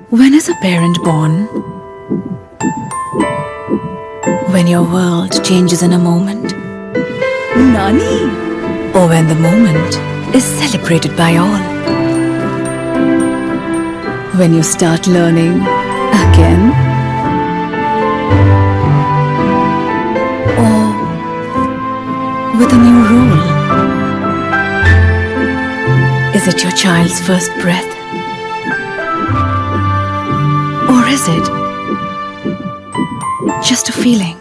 When is a parent born? When your world changes in a moment? Nani? Or when the moment is celebrated by all? When you start learning again? Or with a new role? Is it your child's first breath? Or is it just a feeling?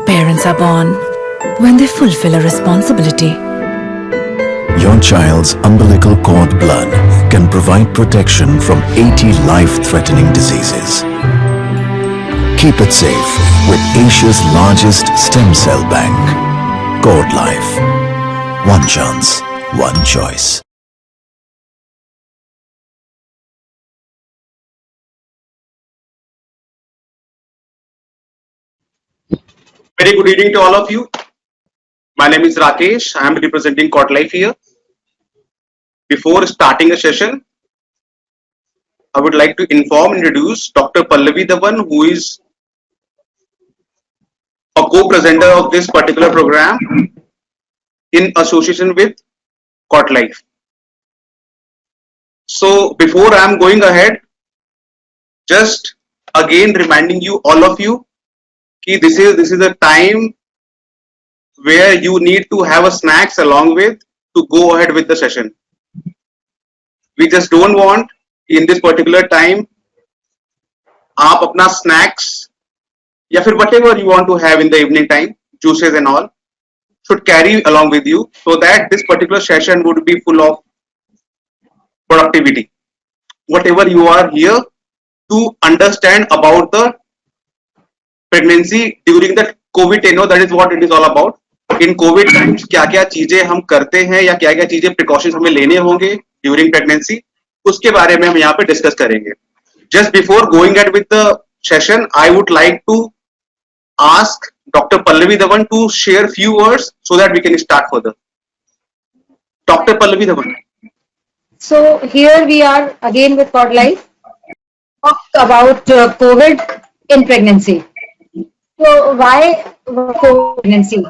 Parents are born when they fulfill a responsibility. Your child's umbilical cord blood can provide protection from 80 life-threatening diseases. Keep it safe with Asia's largest stem cell bank. Cord Life. One chance, one choice. Very good evening to all of you. My name is Rakesh. I am representing Cord Life here. Before starting a session, I would like to introduce Dr. Pallavi Dhawan, who is a co-presenter of this particular program in association with Cord Life. So before I am going ahead, just again reminding you, all of you, that this is a time where you need to have a snacks along with to go ahead with the session. We just don't want in this particular time आप अपना snacks या फिर whatever you want to have in the evening time, juices and all, should carry along with you so that this particular session would be full of productivity. Whatever you are here to understand about the pregnancy during the COVID, that is what it is all about. In COVID times क्या-क्या चीजें हम करते हैं या क्या-क्या चीजें precautions हमें लेने होंगे during pregnancy, उसके बारे में हम यहाँ पे डिस्कस करेंगे. Just before going ahead with the session, I would like to ask Dr. Pallavi Dhawan to share few words so that we can start further. Dr. Pallavi Dhawan. So here we are again with Cord Life, talk about COVID in pregnancy. So why COVID pregnancy?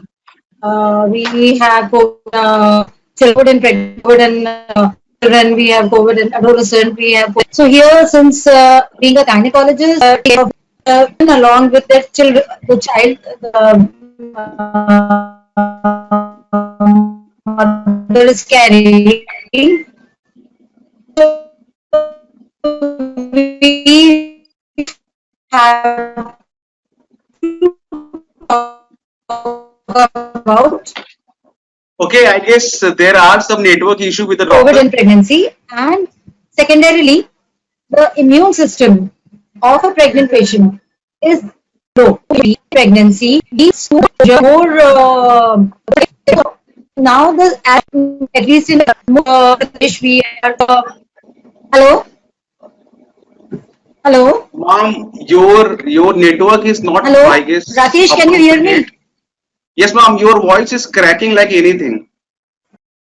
We have COVID, children in pregnant, children, we have COVID in adolescent, we have COVID. So here, since being a gynecologist, along with the child, mother is carrying. We have about Okay, I guess there are some network issue with the doctor. COVID in pregnancy, and secondarily, the immune system of a pregnant patient is low. Pregnancy leads to more. Now the at least in we are. Hello. Ma'am, your network is not. Hello. I guess. Rakesh, can you hear me? Yes, ma'am. Your voice is cracking like anything.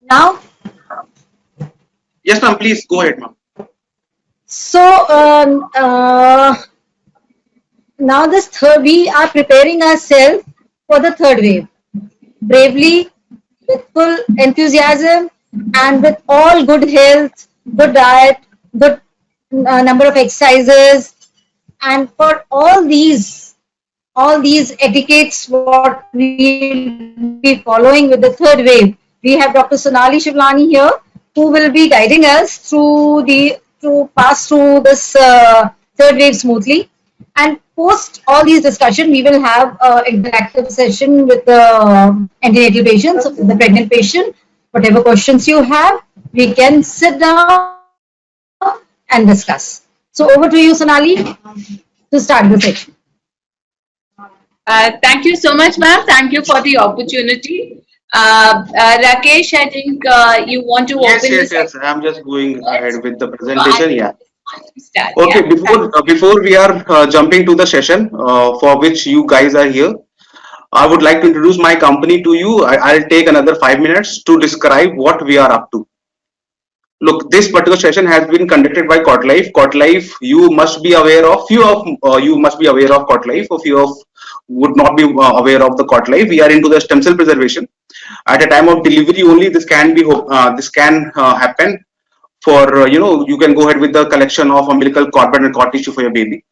Now. Yes, ma'am. Please go ahead, ma'am. So now we are preparing ourselves for the third wave, bravely, with full enthusiasm, and with all good health, good diet, good number of exercises, and for all these etiquettes what we will be following with the third wave, we have Dr. Sonali Shivlani here, who will be guiding us to pass through this third wave smoothly. And post all these discussion, we will have an interactive session with the antenatal patients, the pregnant patient. Whatever questions you have, we can sit down and discuss. So over to you, Sonali, to start the session. Thank you so much, ma'am. Thank you for the opportunity. Rakesh, I think you want to open Yes. this. I'm just going ahead with the presentation. Yeah. Start. Okay. Yeah. Before we are jumping to the session for which you guys are here, I would like to introduce my company to you. I'll take another 5 minutes to describe what we are up to. Look, this particular session has been conducted by CortLife. CortLife, you must be aware of, you must be aware of CortLife, a few of would not be aware of the CortLife. We are into the stem cell preservation. At a time of delivery only, this can be happen. For you can go ahead with the collection of umbilical cord and cord tissue for your baby.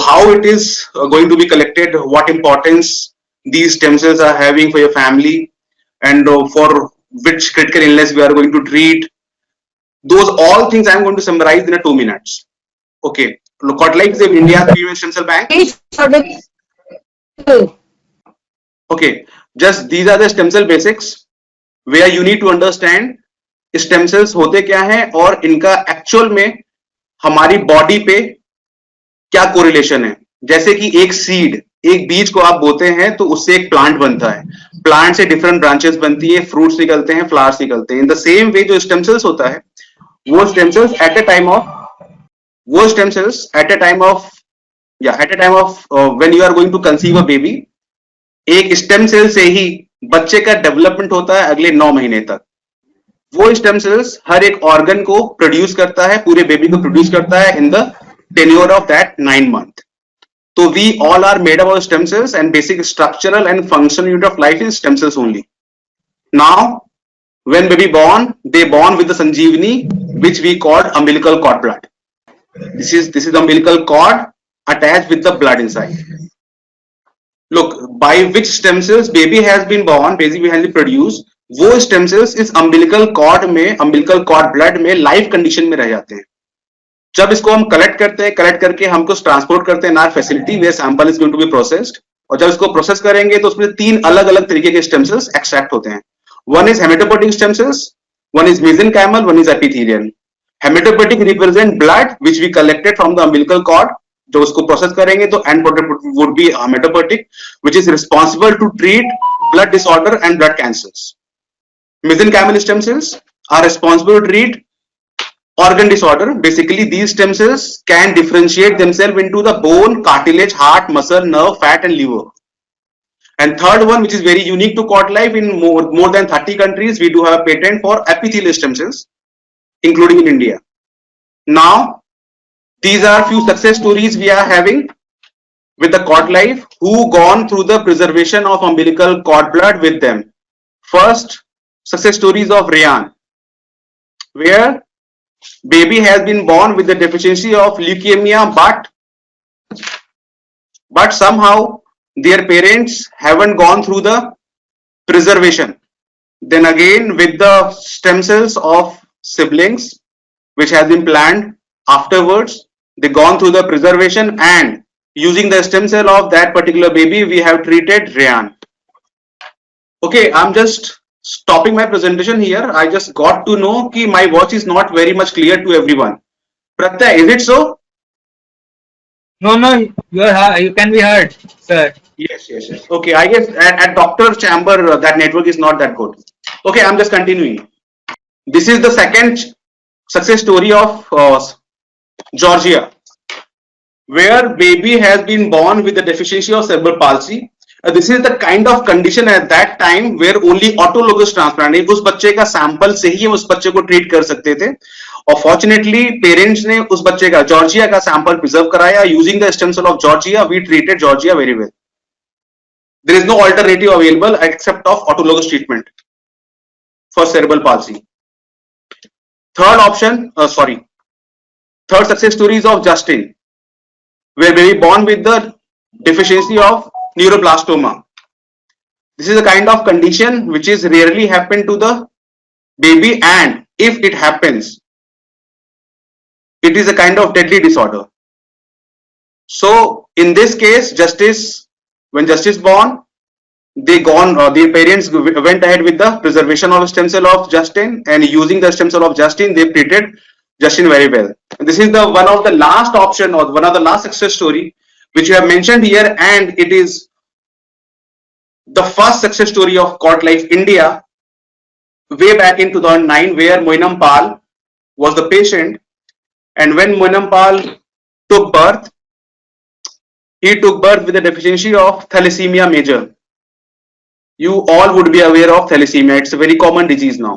How it is going to be collected, what importance these stem cells are having for your family, and for which critical illness we are going to treat. Those all things I'm going to summarize in a 2 minutes. Okay. CortLife is India's female stem cell bank. Okay. Just these are the stem cell basics where you need to understand stem cells होते क्या हैं और इनका actual में हमारी body पे क्या correlation है. जैसे कि एक सीड, एक बीज को आप बोते हैं तो उससे एक प्लांट बनता है. प्लांट से डिफरेंट ब्रांचेस बनती है, फ्रूट्स निकलते हैं, फ्लावर्स निकलते हैं. इन द सेम वे जो स्टेम सेल्स होता है, वो stem cells at a time of when you are going to conceive a baby, एक स्टेम सेल से ही बच्चे का डेवलपमेंट होता है अगले 9 महीने तक. वो स्टेम सेल्स हर एक ऑर्गन को प्रोड्यूस करता है, पूरे बेबी को प्रोड्यूस करता है in the tenure of that 9 months. So we all are made up of stem cells, and basic structural and functional unit of life is stem cells only. Now, when baby born, they born with the Sanjeevani, which we called umbilical cord blood. This is the umbilical cord attached with the blood inside. Look, by which stem cells baby has been born, baby has been produced. वो stem cells इस umbilical cord में, umbilical cord blood में life condition में रह जाते हैं. जब इसको हम कलेक्ट करते हैं, कलेक्ट करके हमको ट्रांसपोर्ट करते हैं in our facility where sample is going to be processed. और जब इसको प्रोसेस करेंगे तो उसमें 3 अलग अलग तरीके के स्टेम सेल्स एक्सट्रैक्ट होते हैं. One is haematopoietic stem cells, one is mesenchymal, one is epithelial. Haematopoietic represent blood which we collected from the umbilical cord. जो उसको प्रोसेस करेंगे तो end product would be haematopoietic, which is responsible to treat blood disorder and blood cancers. Mesenchymal stem cells are responsible to treat organ disorder. Basically, these stem cells can differentiate themselves into the bone, cartilage, heart, muscle, nerve, fat, and liver. And third one, which is very unique to CortLife, in more than 30 countries, we do have a patent for epithelial stem cells, including in India. Now, these are few success stories we are having with the CortLife who gone through the preservation of umbilical cord blood with them. First, success stories of Rayan, where baby has been born with the deficiency of leukemia, but somehow their parents haven't gone through the preservation. Then again, with the stem cells of siblings, which has been planned afterwards, they gone through the preservation, and using the stem cell of that particular baby, we have treated Rayan. Okay, I'm just stopping my presentation here. I just got to know that my voice is not very much clear to everyone. Pratyay, is it so? No, you can be heard, sir. Yes. Okay, I guess at doctor's chamber that network is not that good. Okay, I'm just continuing. This is the second success story of Georgia, where baby has been born with the deficiency of cerebral palsy. This is the kind of condition at that time where only autologous transplant, उस बच्चे का sample से ही हम उस बच्चे को treat कर सकते थे. और फॉर्चुनेटली पेरेंट्स ने उस बच्चे का जॉर्जिया का सैंपल प्रिजर्व कराया. Using the stem cell of Georgia, we treated Georgia very well. There is no alternative available except of autologous treatment for cerebral palsy. Third success story is of Justin, where baby born with the deficiency of neuroblastoma. This is a kind of condition which is rarely happen to the baby, and if it happens, it is a kind of deadly disorder. So in this case, when Justice born, their parents went ahead with the preservation of stem cell of Justin, and using the stem cell of Justin, they treated Justin very well. And this is the one of the last option, or one of the last success story which you have mentioned here, and it is the first success story of CortLife India way back in 2009, where Moinam Pal was the patient. And when Moinam Pal took birth, he took birth with a deficiency of thalassemia major. You all would be aware of thalassemia. It's a very common disease now.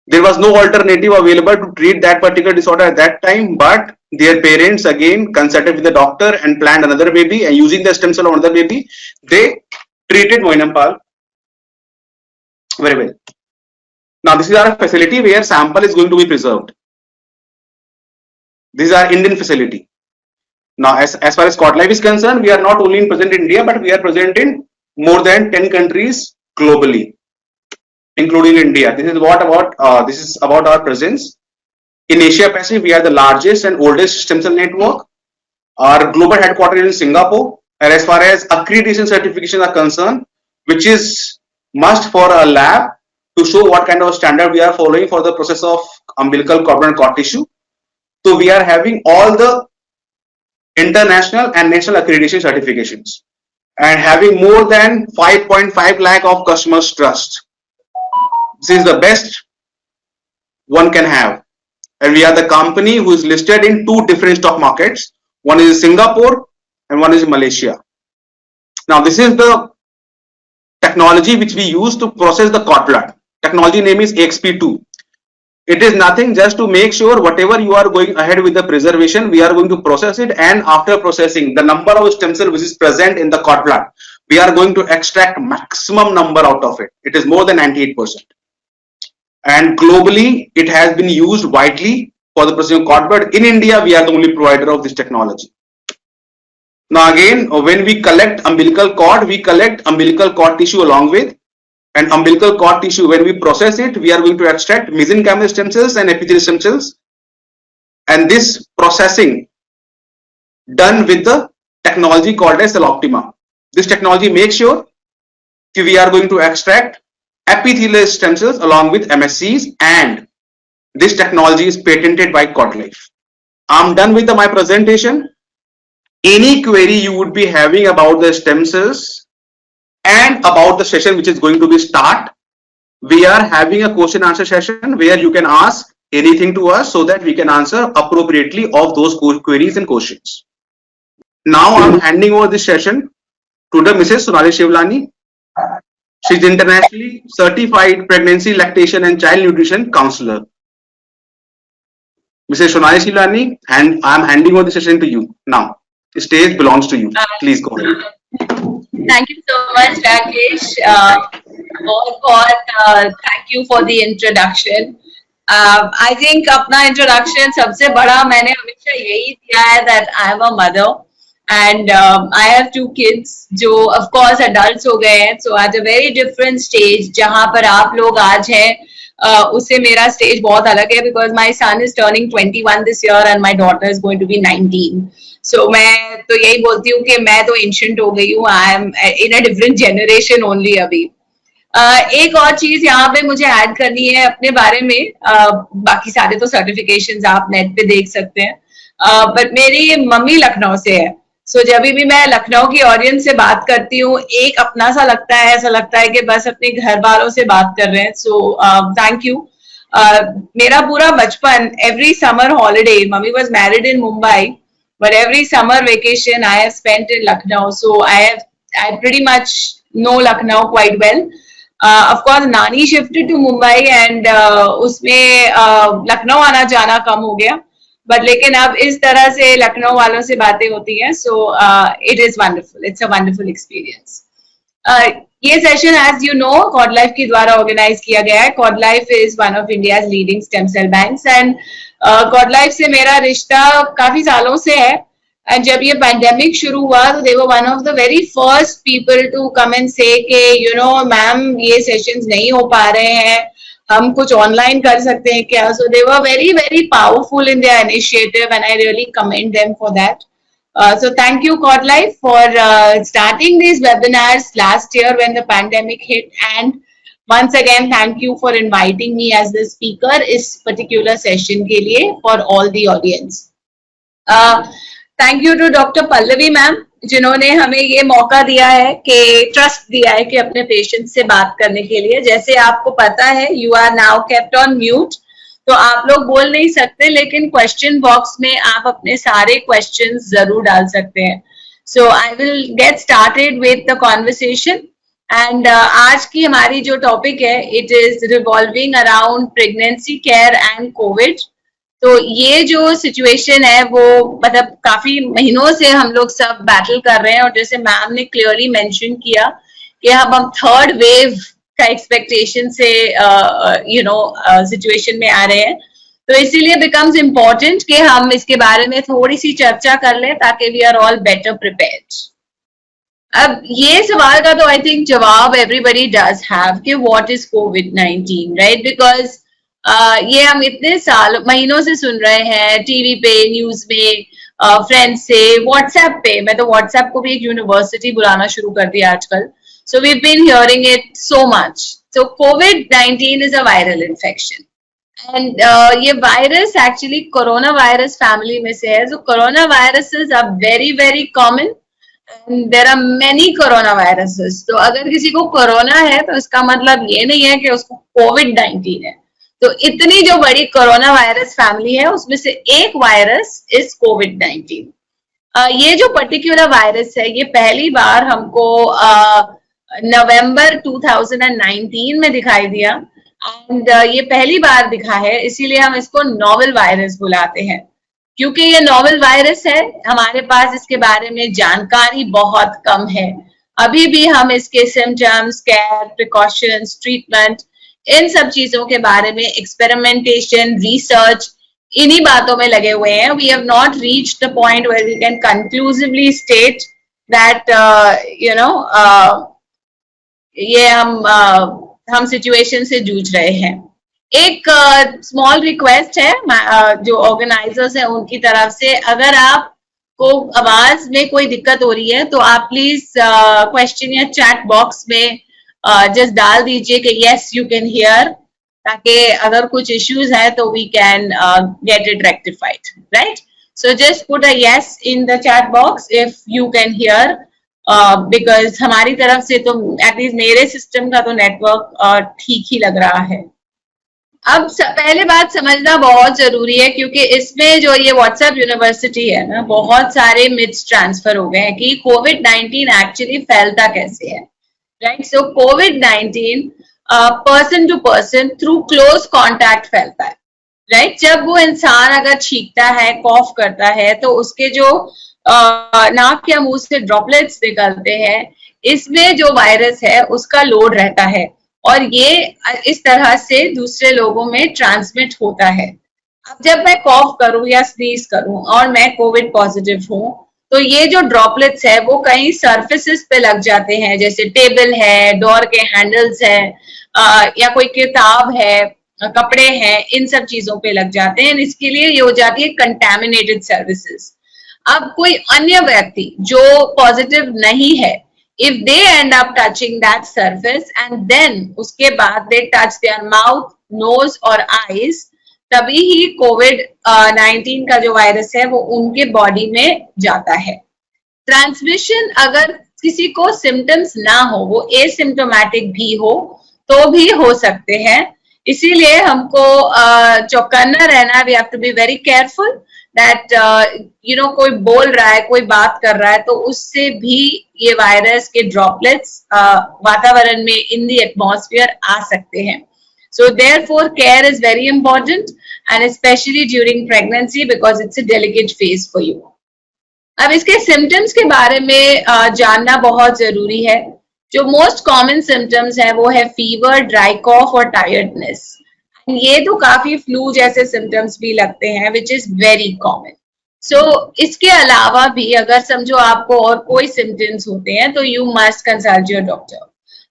There was no alternative available to treat that particular disorder at that time, but their parents again consulted with the doctor and planned another baby, and using the stem cell of another baby, they treated Moinam Pal very well. Now this is our facility where sample is going to be preserved. This is our Indian facility. Now as far as Cod Life is concerned, we are not only present in India, but we are present in more than 10 countries globally, including India. This is about our presence. In Asia Pacific, we are the largest and oldest stem cell network. Our global headquarters is in Singapore. And as far as accreditation certifications are concerned, which is must for a lab to show what kind of standard we are following for the process of umbilical cord blood and cord tissue. So we are having all the international and national accreditation certifications and having more than 5.5 lakh of customers trust. This is the best one can have. And we are the company who is listed in 2 different stock markets. One is in Singapore and one is in Malaysia. Now this is the technology which we use to process the cord blood. Technology name is AXP2. It is nothing, just to make sure whatever you are going ahead with the preservation, we are going to process it, and after processing the number of stem cell which is present in the cord blood, we are going to extract maximum number out of it. It is more than 98%. And globally, it has been used widely for the processing of cord blood. In India, we are the only provider of this technology. Now again, when we collect umbilical cord, we collect umbilical cord tissue along with, and umbilical cord tissue, when we process it, we are going to extract mesenchymal stem cells and epithelial stem cells. And this processing done with the technology called as Cell Optima. This technology makes sure that we are going to extract epithelial stem cells along with MSCs, and this technology is patented by Cod Life. I'm done with my presentation. Any query you would be having about the stem cells and about the session which is going to be start, we are having a question answer session where you can ask anything to us so that we can answer appropriately of those queries and questions. Now I'm handing over this session to the Mrs. Sonali Shivlani. She is internationally certified pregnancy, lactation and child nutrition counselor. Mrs. Sonali Shivlani, and I'm handing over the session to you now. The stage belongs to you. Please go ahead. Thank you so much, Rakesh. Thank you for the introduction. I think अपना introduction सबसे बड़ा मैंने हमेशा यही दिया है that I am a mother and I have 2 kids जो of course adults हो गए हैं, so at a very different stage जहाँ पर आप लोग आज हैं उससे मेरा stage बहुत अलग है because my son is turning 21 this year and my daughter is going to be 19. So मैं तो यही बोलती हूँ कि मैं तो ancient हो गई हूँ, I am in a different generation only अभी. एक और चीज यहाँ पे मुझे ऐड करनी है अपने बारे में, बाकी सारे तो सर्टिफिकेशंस आप नेट पे देख सकते हैं, बट मेरी मम्मी लखनऊ से है, सो जब भी मैं लखनऊ की ऑडियंस से बात करती हूँ एक अपना सा लगता है, ऐसा लगता है कि बस अपने घर वालों से बात कर रहे हैं. सो थैंक यू. मेरा पूरा बचपन every summer holiday, mummy was married in Mumbai but every summer vacation I have spent in Lucknow, so I pretty much know Lucknow quite well. Of course Nani shifted to Mumbai and उसमें लखनऊ आना जाना कम हो गया, but लेकिन अब इस तरह से लखनऊ वालों से बातें होती हैं, so it is wonderful, it's a wonderful experience. ये session as you know Cod Life के द्वारा ऑर्गेनाइज किया गया है. Cod Life is one of India's leading stem cell banks and Cod Life से मेरा रिश्ता काफी सालों से है, एंड जब ये पैंडेमिक शुरू हुआ तो they were one of the very first people to come and say कि you know मैम ये सेशंस नहीं हो पा रहे हैं, हम कुछ ऑनलाइन कर सकते हैं क्या. So they were very very powerful in their initiative and I really commend them for that. So thank you Cod Life for starting these webinars last year when the pandemic hit, and once again thank you for inviting me as the speaker इस particular session के लिए for all the audience. Thank you to Dr. Pallavi ma'am जिन्होंने हमें ये मौका दिया है कि ट्रस्ट दिया है कि अपने पेशेंट से बात करने के लिए. जैसे आपको पता है you are now kept on mute, तो आप लोग बोल नहीं सकते, लेकिन क्वेश्चन बॉक्स में आप अपने सारे क्वेश्चंस जरूर डाल सकते हैं. So I will get started with the conversation. And आज की हमारी जो टॉपिक है it is revolving around pregnancy care and Covid. तो ये जो सिचुएशन है वो मतलब काफी महीनों से हम लोग सब बैटल कर रहे हैं, और जैसे मैम ने क्लियरली मेंशन किया कि हम थर्ड वेव का एक्सपेक्टेशन से सिचुएशन में आ रहे हैं। तो इसीलिए बिकम्स इम्पोर्टेंट कि हम इसके बारे में थोड़ी सी चर्चा कर लें ताकि we are all better prepared. अब ये सवाल का तो आई थिंक जवाब एवरीबडी डज हैव कि व्हाट इज कोविड-19, राइट? बिकॉज ये हम इतने साल महीनों से सुन रहे हैं टीवी पे, न्यूज में, फ्रेंड्स से, व्हाट्सएप पे। मैं तो व्हाट्सएप को भी एक यूनिवर्सिटी बुलाना शुरू कर दिया आजकल। So we been hearing it so much. So कोविड-19 is a viral infection and ये virus actually corona virus family में से है। So corona viruses are very very common. There are many corona viruses. तो अगर किसी को कोरोना है तो इसका मतलब ये नहीं है कि उसको कोविड-19 है। तो इतनी जो बड़ी कोरोना वायरस फैमिली है उसमें से एक वायरस इज कोविड-19। ये जो पर्टिकुलर वायरस है ये पहली बार हमको नवंबर 2019 में दिखाई दिया एंड ये पहली बार दिखा है, इसीलिए हम इसको नोवेल वायरस बुलाते हैं। क्योंकि ये नोवेल वायरस है, हमारे पास इसके बारे में जानकारी बहुत कम है। अभी भी हम इसके सिम्टम्स, केयर, प्रिकॉशंस, ट्रीटमेंट, इन सब चीजों के बारे में एक्सपेरिमेंटेशन, रिसर्च, इन्हीं बातों में लगे हुए हैं। We have not reached the point where we can conclusively state that ये हम सिचुएशन से जूझ रहे हैं। एक स्मॉल रिक्वेस्ट है जो ऑर्गेनाइजर्स हैं उनकी तरफ से, अगर आपको आवाज में कोई दिक्कत हो रही है तो आप प्लीज क्वेश्चन या चैट बॉक्स में जस्ट डाल दीजिए कि यस यू कैन हियर, ताकि अगर कुछ इश्यूज है तो we can get it rectified, right? So just put a yes in the chat box if you can hear, because हमारी तरफ से तो एटलीस्ट मेरे सिस्टम का तो नेटवर्क ठीक ही लग रहा है। अब पहले बात समझना बहुत जरूरी है, क्योंकि इसमें जो ये व्हाट्सएप यूनिवर्सिटी है ना, बहुत सारे मिथ्स ट्रांसफर हो गए हैं कि कोविड-19 एक्चुअली फैलता कैसे है, राइट? सो कोविड-19 person to person through close contact फैलता है, राइट? जब वो इंसान अगर छींकता है, कॉफ करता है, तो उसके जो नाक या मुंह से ड्रॉपलेट्स निकलते हैं, इसमें जो वायरस है उसका लोड रहता है और ये इस तरह से दूसरे लोगों में ट्रांसमिट होता है। अब जब मैं कॉफ करूं या स्नीज करूं और मैं कोविड पॉजिटिव हूं, तो ये जो ड्रॉपलेट्स है वो कहीं सरफेसेस पे लग जाते हैं, जैसे टेबल है, डोर के हैंडल्स है, या कोई किताब है, कपड़े हैं, इन सब चीजों पे लग जाते हैं। इसके लिए ये हो जाती है कंटैमिनेटेड सर्विसेज। अब कोई अन्य व्यक्ति जो पॉजिटिव नहीं है, if they end up touching that surface and then उसके बाद they touch their mouth, nose और eyes, तभी ही कोविड-19 का जो वायरस है वो उनके बॉडी में जाता है। ट्रांसमिशन अगर किसी को सिम्टम्स ना हो, वो एसिम्टोमेटिक भी हो, तो भी हो सकते हैं। इसीलिए हमको चौकन्ना रहना, we have to be very careful that कोई बोल रहा है, कोई बात कर रहा है, तो उससे भी ये वायरस के ड्रॉपलेट्स वातावरण में इन द एटमॉस्फेयर आ सकते हैं। So therefore care is very important and specially during pregnancy because it's a delicate phase for you. अब इसके सिम्टम्स के बारे में जानना बहुत जरूरी है। जो मोस्ट कॉमन सिम्टम्स है वो है फीवर, ड्राई कॉफ और टायर्डनेस। ये तो काफी फ्लू जैसे सिम्टम्स भी लगते हैं, विच इज वेरी कॉमन। सो इसके अलावा भी अगर समझो आपको और कोई सिम्टम्स होते हैं तो you must consult your doctor.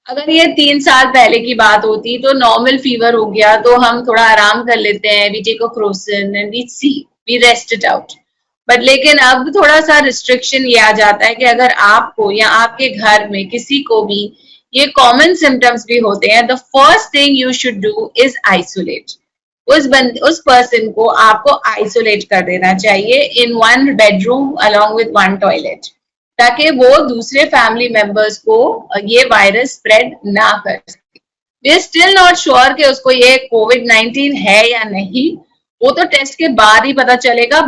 अगर ये 3 साल पहले की बात होती तो नॉर्मल फीवर हो गया तो हम थोड़ा आराम कर लेते हैं, we take a Crocin and we rest it out. But लेकिन अब थोड़ा सा रिस्ट्रिक्शन ये आ जाता है कि अगर आपको या आपके घर में किसी को भी ये कॉमन सिम्टम्स भी होते हैं, the first thing you should do is isolate. उस पर्सन को आपको आइसोलेट कर देना चाहिए इन 1 बेडरूम अलोंग विद 1 टॉयलेट, ताकि वो दूसरे फैमिली मेंबर्स को ये वायरस स्प्रेड ना कर सके। We are still not sure कि उसको ये कोविड-19 है या नहीं, वो तो टेस्ट के बाद ही पता चलेगा,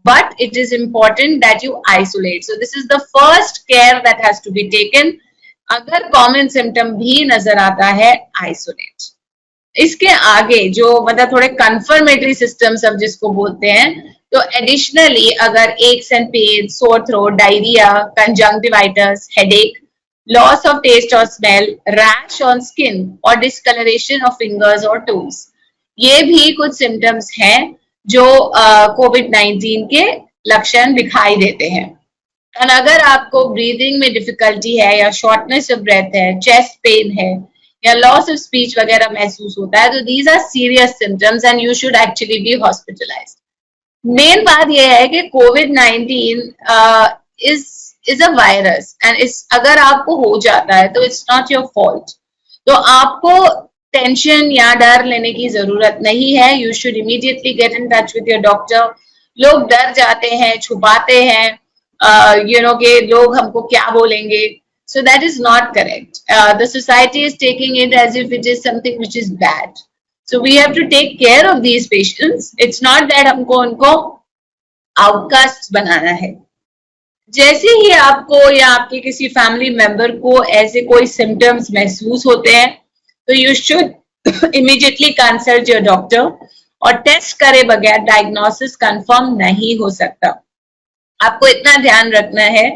but it is important that you isolate. So this is the first care that has to be taken. अगर कॉमन सिम्टम भी नजर आता है, आइसोलेट। इसके आगे जो मतलब थोड़े कंफर्मेटरी सिस्टम्स हम जिसको बोलते हैं, तो एडिशनली अगर aches and pain, sore throat, diarrhoea, conjunctivitis, headache, loss of taste और स्मेल, रैश ऑन स्किन और डिस्कलरेशन ऑफ फिंगर्स और टोज, ये भी कुछ सिम्टम्स हैं जो कोविड-19 के लक्षण दिखाई देते हैं। और अगर आपको ब्रीदिंग में डिफिकल्टी है या शॉर्टनेस ऑफ ब्रेथ है, चेस्ट पेन है या लॉस ऑफ स्पीच वगैरह महसूस होता है, तो these are serious symptoms and you should actually be hospitalised. मेन बात यह है कि कोविड-19 इज अ वायरस एंड अगर आपको हो जाता है तो इट्स नॉट योर फॉल्ट। तो आपको टेंशन या डर लेने की जरूरत नहीं है। You should immediately get in touch with your doctor. लोग डर जाते हैं, छुपाते हैं, कि लोग हमको क्या बोलेंगे. So that is not correct. The society is taking it as if it is something which is bad. So we have to take care of these patients. It's not that हमको उनको outcasts बनाना है. जैसे ही आपको या आपके किसी family member को ऐसे कोई सिम्टम्स महसूस होते हैं, तो you should immediately consult your doctor. और टेस्ट करे बगैर डायग्नोसिस कंफर्म नहीं हो सकता. आपको इतना ध्यान रखना है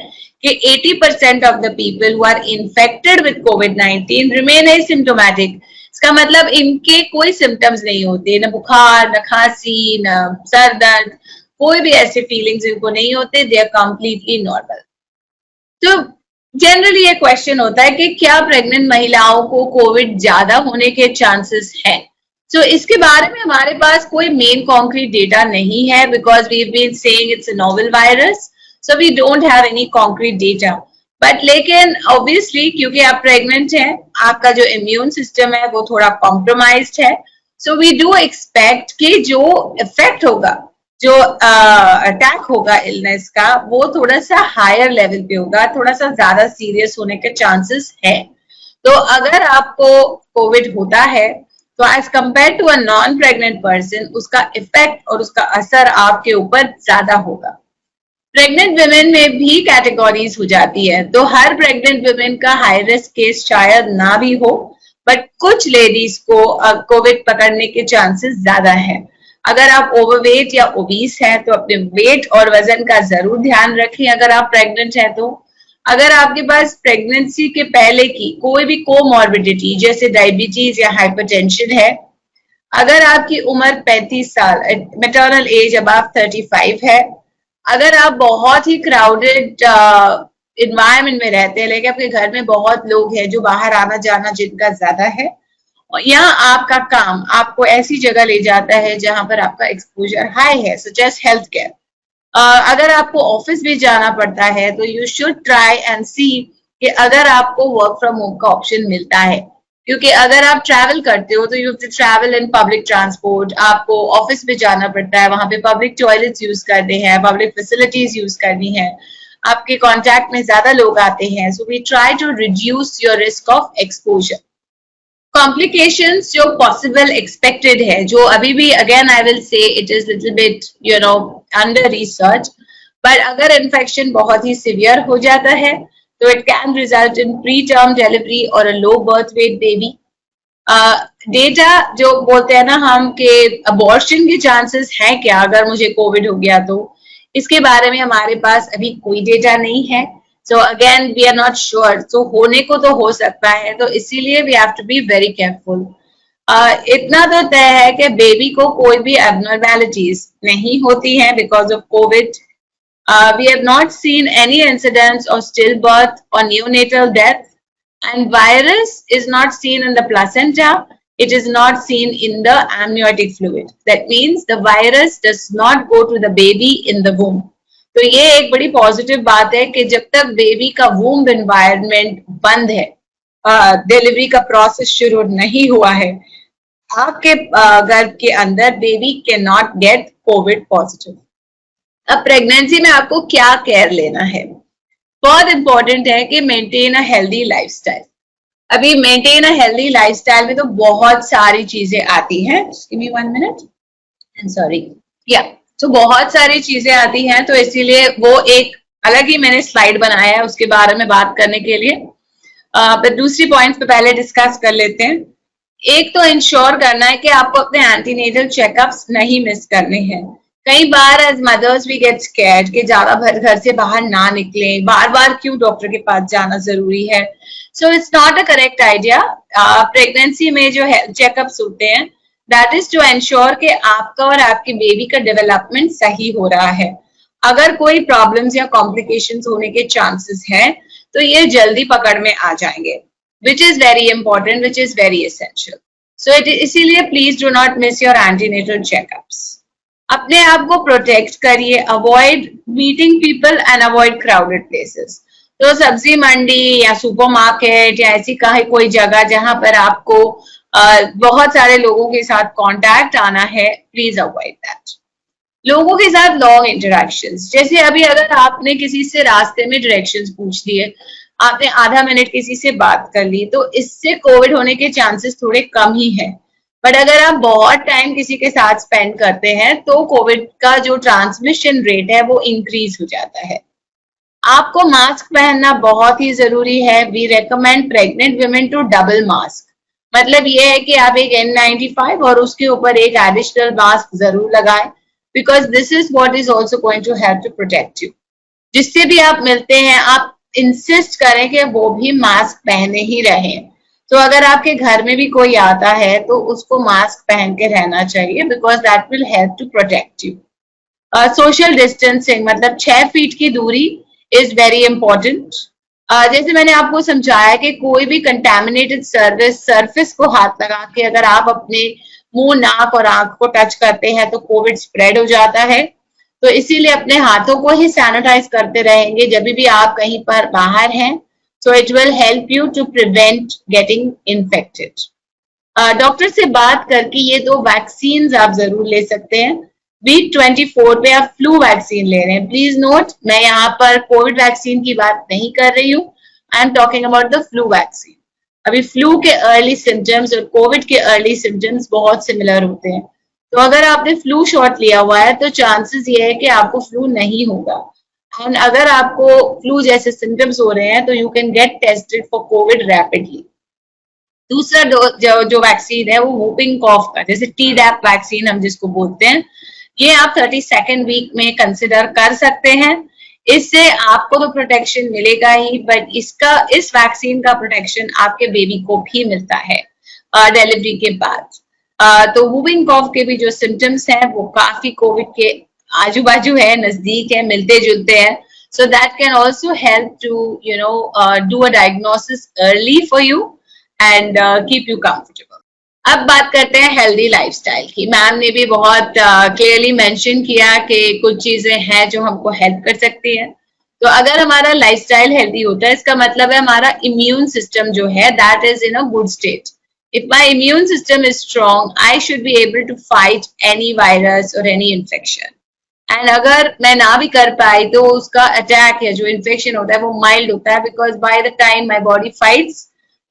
कि 80% of the people who are infected with COVID-19 remain asymptomatic. इसका मतलब इनके कोई सिम्टम्स नहीं होते, न बुखार, न खांसी, न सर दर्द, कोई भी ऐसे फीलिंग्स इनको नहीं होते. They are completely normal. तो जनरली ये क्वेश्चन होता है कि क्या प्रेग्नेंट महिलाओं को कोविड ज्यादा होने के चांसेस हैं? So, इसके बारे में हमारे पास कोई मेन कॉन्क्रीट डेटा नहीं है, because we have been saying it's a novel virus, so we don't have any concrete data. But लेकिन ऑब्वियसली क्योंकि आप प्रेग्नेंट हैं, आपका जो इम्यून सिस्टम है वो थोड़ा कॉम्प्रोमाइज्ड है. सो वी डू एक्सपेक्ट कि जो इफेक्ट होगा, जो अटैक होगा इलनेस का, वो थोड़ा सा हायर लेवल पे होगा, थोड़ा सा ज्यादा सीरियस होने के चांसेस है. तो अगर आपको कोविड होता है तो as compared to a non pregnant person, उसका इफेक्ट और उसका असर आपके ऊपर ज्यादा होगा. प्रेग्नेंट वुमेन में भी कैटेगरीज हो जाती है, तो हर प्रेग्नेंट वुमेन का हाई रिस्क केस शायद ना भी हो, बट कुछ लेडीज को कोविड पकड़ने के चांसेस ज्यादा है. अगर आप ओवरवेट या ओबीस हैं तो अपने वेट और वजन का जरूर ध्यान रखें. अगर आप प्रेग्नेंट हैं तो अगर आपके पास प्रेगनेंसी के पहले की कोई भी कोमॉर्बिडिटी जैसे डायबिटीज या हाइपरटेंशन है, अगर आपकी उम्र 35 साल, मैटरनल एज अबव 35 है, अगर आप बहुत ही क्राउडेड इन्वायरमेंट में रहते हैं, लेकिन आपके घर में बहुत लोग हैं जो बाहर आना जाना जिनका ज्यादा है, या आपका काम आपको ऐसी जगह ले जाता है जहां पर आपका एक्सपोजर हाई है, सच एज हेल्थ केयर. अगर आपको ऑफिस भी जाना पड़ता है तो you should try and see कि अगर आपको वर्क फ्रॉम होम का ऑप्शन मिलता है, क्योंकि अगर आप ट्रैवल करते हो तो you have to travel in public transport. आपको ऑफिस में जाना पड़ता है, वहां पे पब्लिक टॉयलेट्स यूज करने हैं, पब्लिक फैसिलिटीज यूज करनी है, आपके कॉन्टैक्ट में ज्यादा लोग आते हैं. So we try to reduce your risk of exposure. Complications जो पॉसिबल एक्सपेक्टेड है, जो अभी भी again I will say it is little bit under research, but अगर इन्फेक्शन बहुत ही सिवियर हो जाता है तो it can result in preterm delivery और a low birth weight baby. Data जो बोलते हैं ना हम कि अबॉर्शन के चांसेस हैं क्या अगर मुझे कोविड हो गया, तो इसके बारे में हमारे पास अभी कोई डेटा नहीं है. So again, we are not sure. So होने को तो हो सकता है, तो इसीलिए we have to be very careful. इतना तो तय है कि बेबी को कोई भी abnormalities नहीं होती हैं because of COVID. We have not seen any incidents of stillbirth or neonatal death, and virus is not seen in the placenta. It is not seen in the amniotic fluid. That means the virus does not go to the baby in the womb. तो ये एक बड़ी positive बात है कि जब तक baby का वूम्ब एनवायरनमेंट बंद है, डिलीवरी का प्रोसेस शुरू नहीं हुआ है, आपके गर्भ के अंदर baby can not get Covid positive. अब प्रेगनेंसी में आपको क्या केयर लेना है? बहुत इंपॉर्टेंट है कि मेंटेन अ हेल्दी लाइफस्टाइल. अभी मेंटेन अ हेल्दी लाइफस्टाइल में तो बहुत सारी चीजें आती हैं. Give me 1 minute. I am sorry. या तो बहुत सारी चीजें आती हैं, तो इसीलिए वो एक अलग ही मैंने स्लाइड बनाया है उसके बारे में बात करने के लिए. पर दूसरी पॉइंट्स पे पहले डिस्कस कर लेते हैं। एक तो इंश्योर करना है कि आपको अपने एंटीनेटल चेकअप्स नहीं मिस करने हैं। कई बार as mothers we get scared कि ज्यादा घर से बाहर ना निकलें, बार बार क्यों डॉक्टर के पास जाना जरूरी है। So it's not a correct idea. Pregnancy में जो चेकअप्स होते हैं दैट इज टू एंश्योर कि आपका और आपके बेबी का डेवलपमेंट सही हो रहा है। अगर कोई प्रॉब्लम्स या कॉम्प्लिकेशंस होने के चांसेस हैं तो ये जल्दी पकड़ में आ जाएंगे, which is very important, which is very essential. So इसीलिए please do not miss your antenatal checkups. अपने आप को प्रोटेक्ट करिए, avoid meeting people and avoid crowded places. तो सब्जी मंडी या सुपरमार्केट या ऐसी कहीं कोई जगह जहां पर आपको बहुत सारे लोगों के साथ कांटेक्ट आना है, प्लीज अवॉइड दैट। लोगों के साथ लॉन्ग इंटरेक्शंस, जैसे अभी अगर आपने किसी से रास्ते में डायरेक्शंस पूछ लिए, आपने आधा मिनट किसी से बात कर ली, तो इससे कोविड होने के चांसेस थोड़े कम ही हैं। बट अगर आप बहुत टाइम किसी के साथ स्पेंड करते हैं तो कोविड का जो ट्रांसमिशन रेट है वो इंक्रीज हो जाता है। आपको मास्क पहनना बहुत ही जरूरी है। We recommend pregnant women to double mask. मतलब ये है कि आप एक N95 और उसके ऊपर एक एडिशनल मास्क जरूर लगाएं, because this is what is also going to help to protect you. जिससे भी आप मिलते हैं आप इंसिस्ट करें कि वो भी मास्क पहने ही रहें। तो अगर आपके घर में भी कोई आता है तो उसको मास्क पहन के रहना चाहिए, because that will help to protect you. Social distancing मतलब 6 फीट की दूरी इज वेरी इंपॉर्टेंट। जैसे मैंने आपको समझाया कि कोई भी कंटेमिनेटेड सरफेस को हाथ लगा के अगर आप अपने मुंह, नाक और आंख को टच करते हैं तो कोविड स्प्रेड हो जाता है। तो इसीलिए अपने हाथों को ही सैनिटाइज करते रहेंगे जब भी आप कहीं पर बाहर हैं। So it will help you to prevent getting infected. Doctor से बात करके ये 2 वैक्सीन आप जरूर ले सकते हैं। वीक 24 पे आप फ्लू वैक्सीन ले रहे हैं। प्लीज नोट, मैं यहाँ पर कोविड वैक्सीन की बात नहीं कर रही हूँ। I am talking about the flu vaccine. अभी फ्लू के अर्ली सिम्टम्स और कोविड के अर्ली सिम्टम्स बहुत सिमिलर होते हैं। तो अगर आपने फ्लू शॉट लिया हुआ है तो चांसेस ये है कि आपको फ्लू नहीं होगा। एंड अगर आपको फ्लू जैसे सिम्टम्स हो रहे हैं तो you can get tested for Covid rapidly. दूसरा जो वैक्सीन है वो वूपिंग कॉफ का, जैसे Tdap वैक्सीन हम जिसको बोलते हैं, ये आप 32nd वीक में कंसिडर कर सकते हैं। इससे आपको तो प्रोटेक्शन मिलेगा ही, बट इस वैक्सीन का प्रोटेक्शन आपके बेबी को भी मिलता है डिलीवरी के बाद। तो वूपिंग कॉफ के भी जो सिम्टम्स हैं वो काफी कोविड के आजू बाजू है, नजदीक है, मिलते जुलते हैं। So that can also help to do a diagnosis early for you and keep you comfortable. अब बात करते हैं हेल्दी लाइफस्टाइल की। मैम ने भी बहुत क्लियरली मेंशन किया कि कुछ चीजें हैं जो हमको हेल्प कर सकती हैं। तो अगर हमारा लाइफस्टाइल हेल्दी होता है इसका मतलब है हमारा इम्यून सिस्टम जो है that is in a good state. If my immune system is strong, I should be able to fight any virus or any infection. And अगर मैं ना भी कर पाई तो उसका अटैक या जो इन्फेक्शन होता है वो माइल्ड होता है, because by the time my body fights,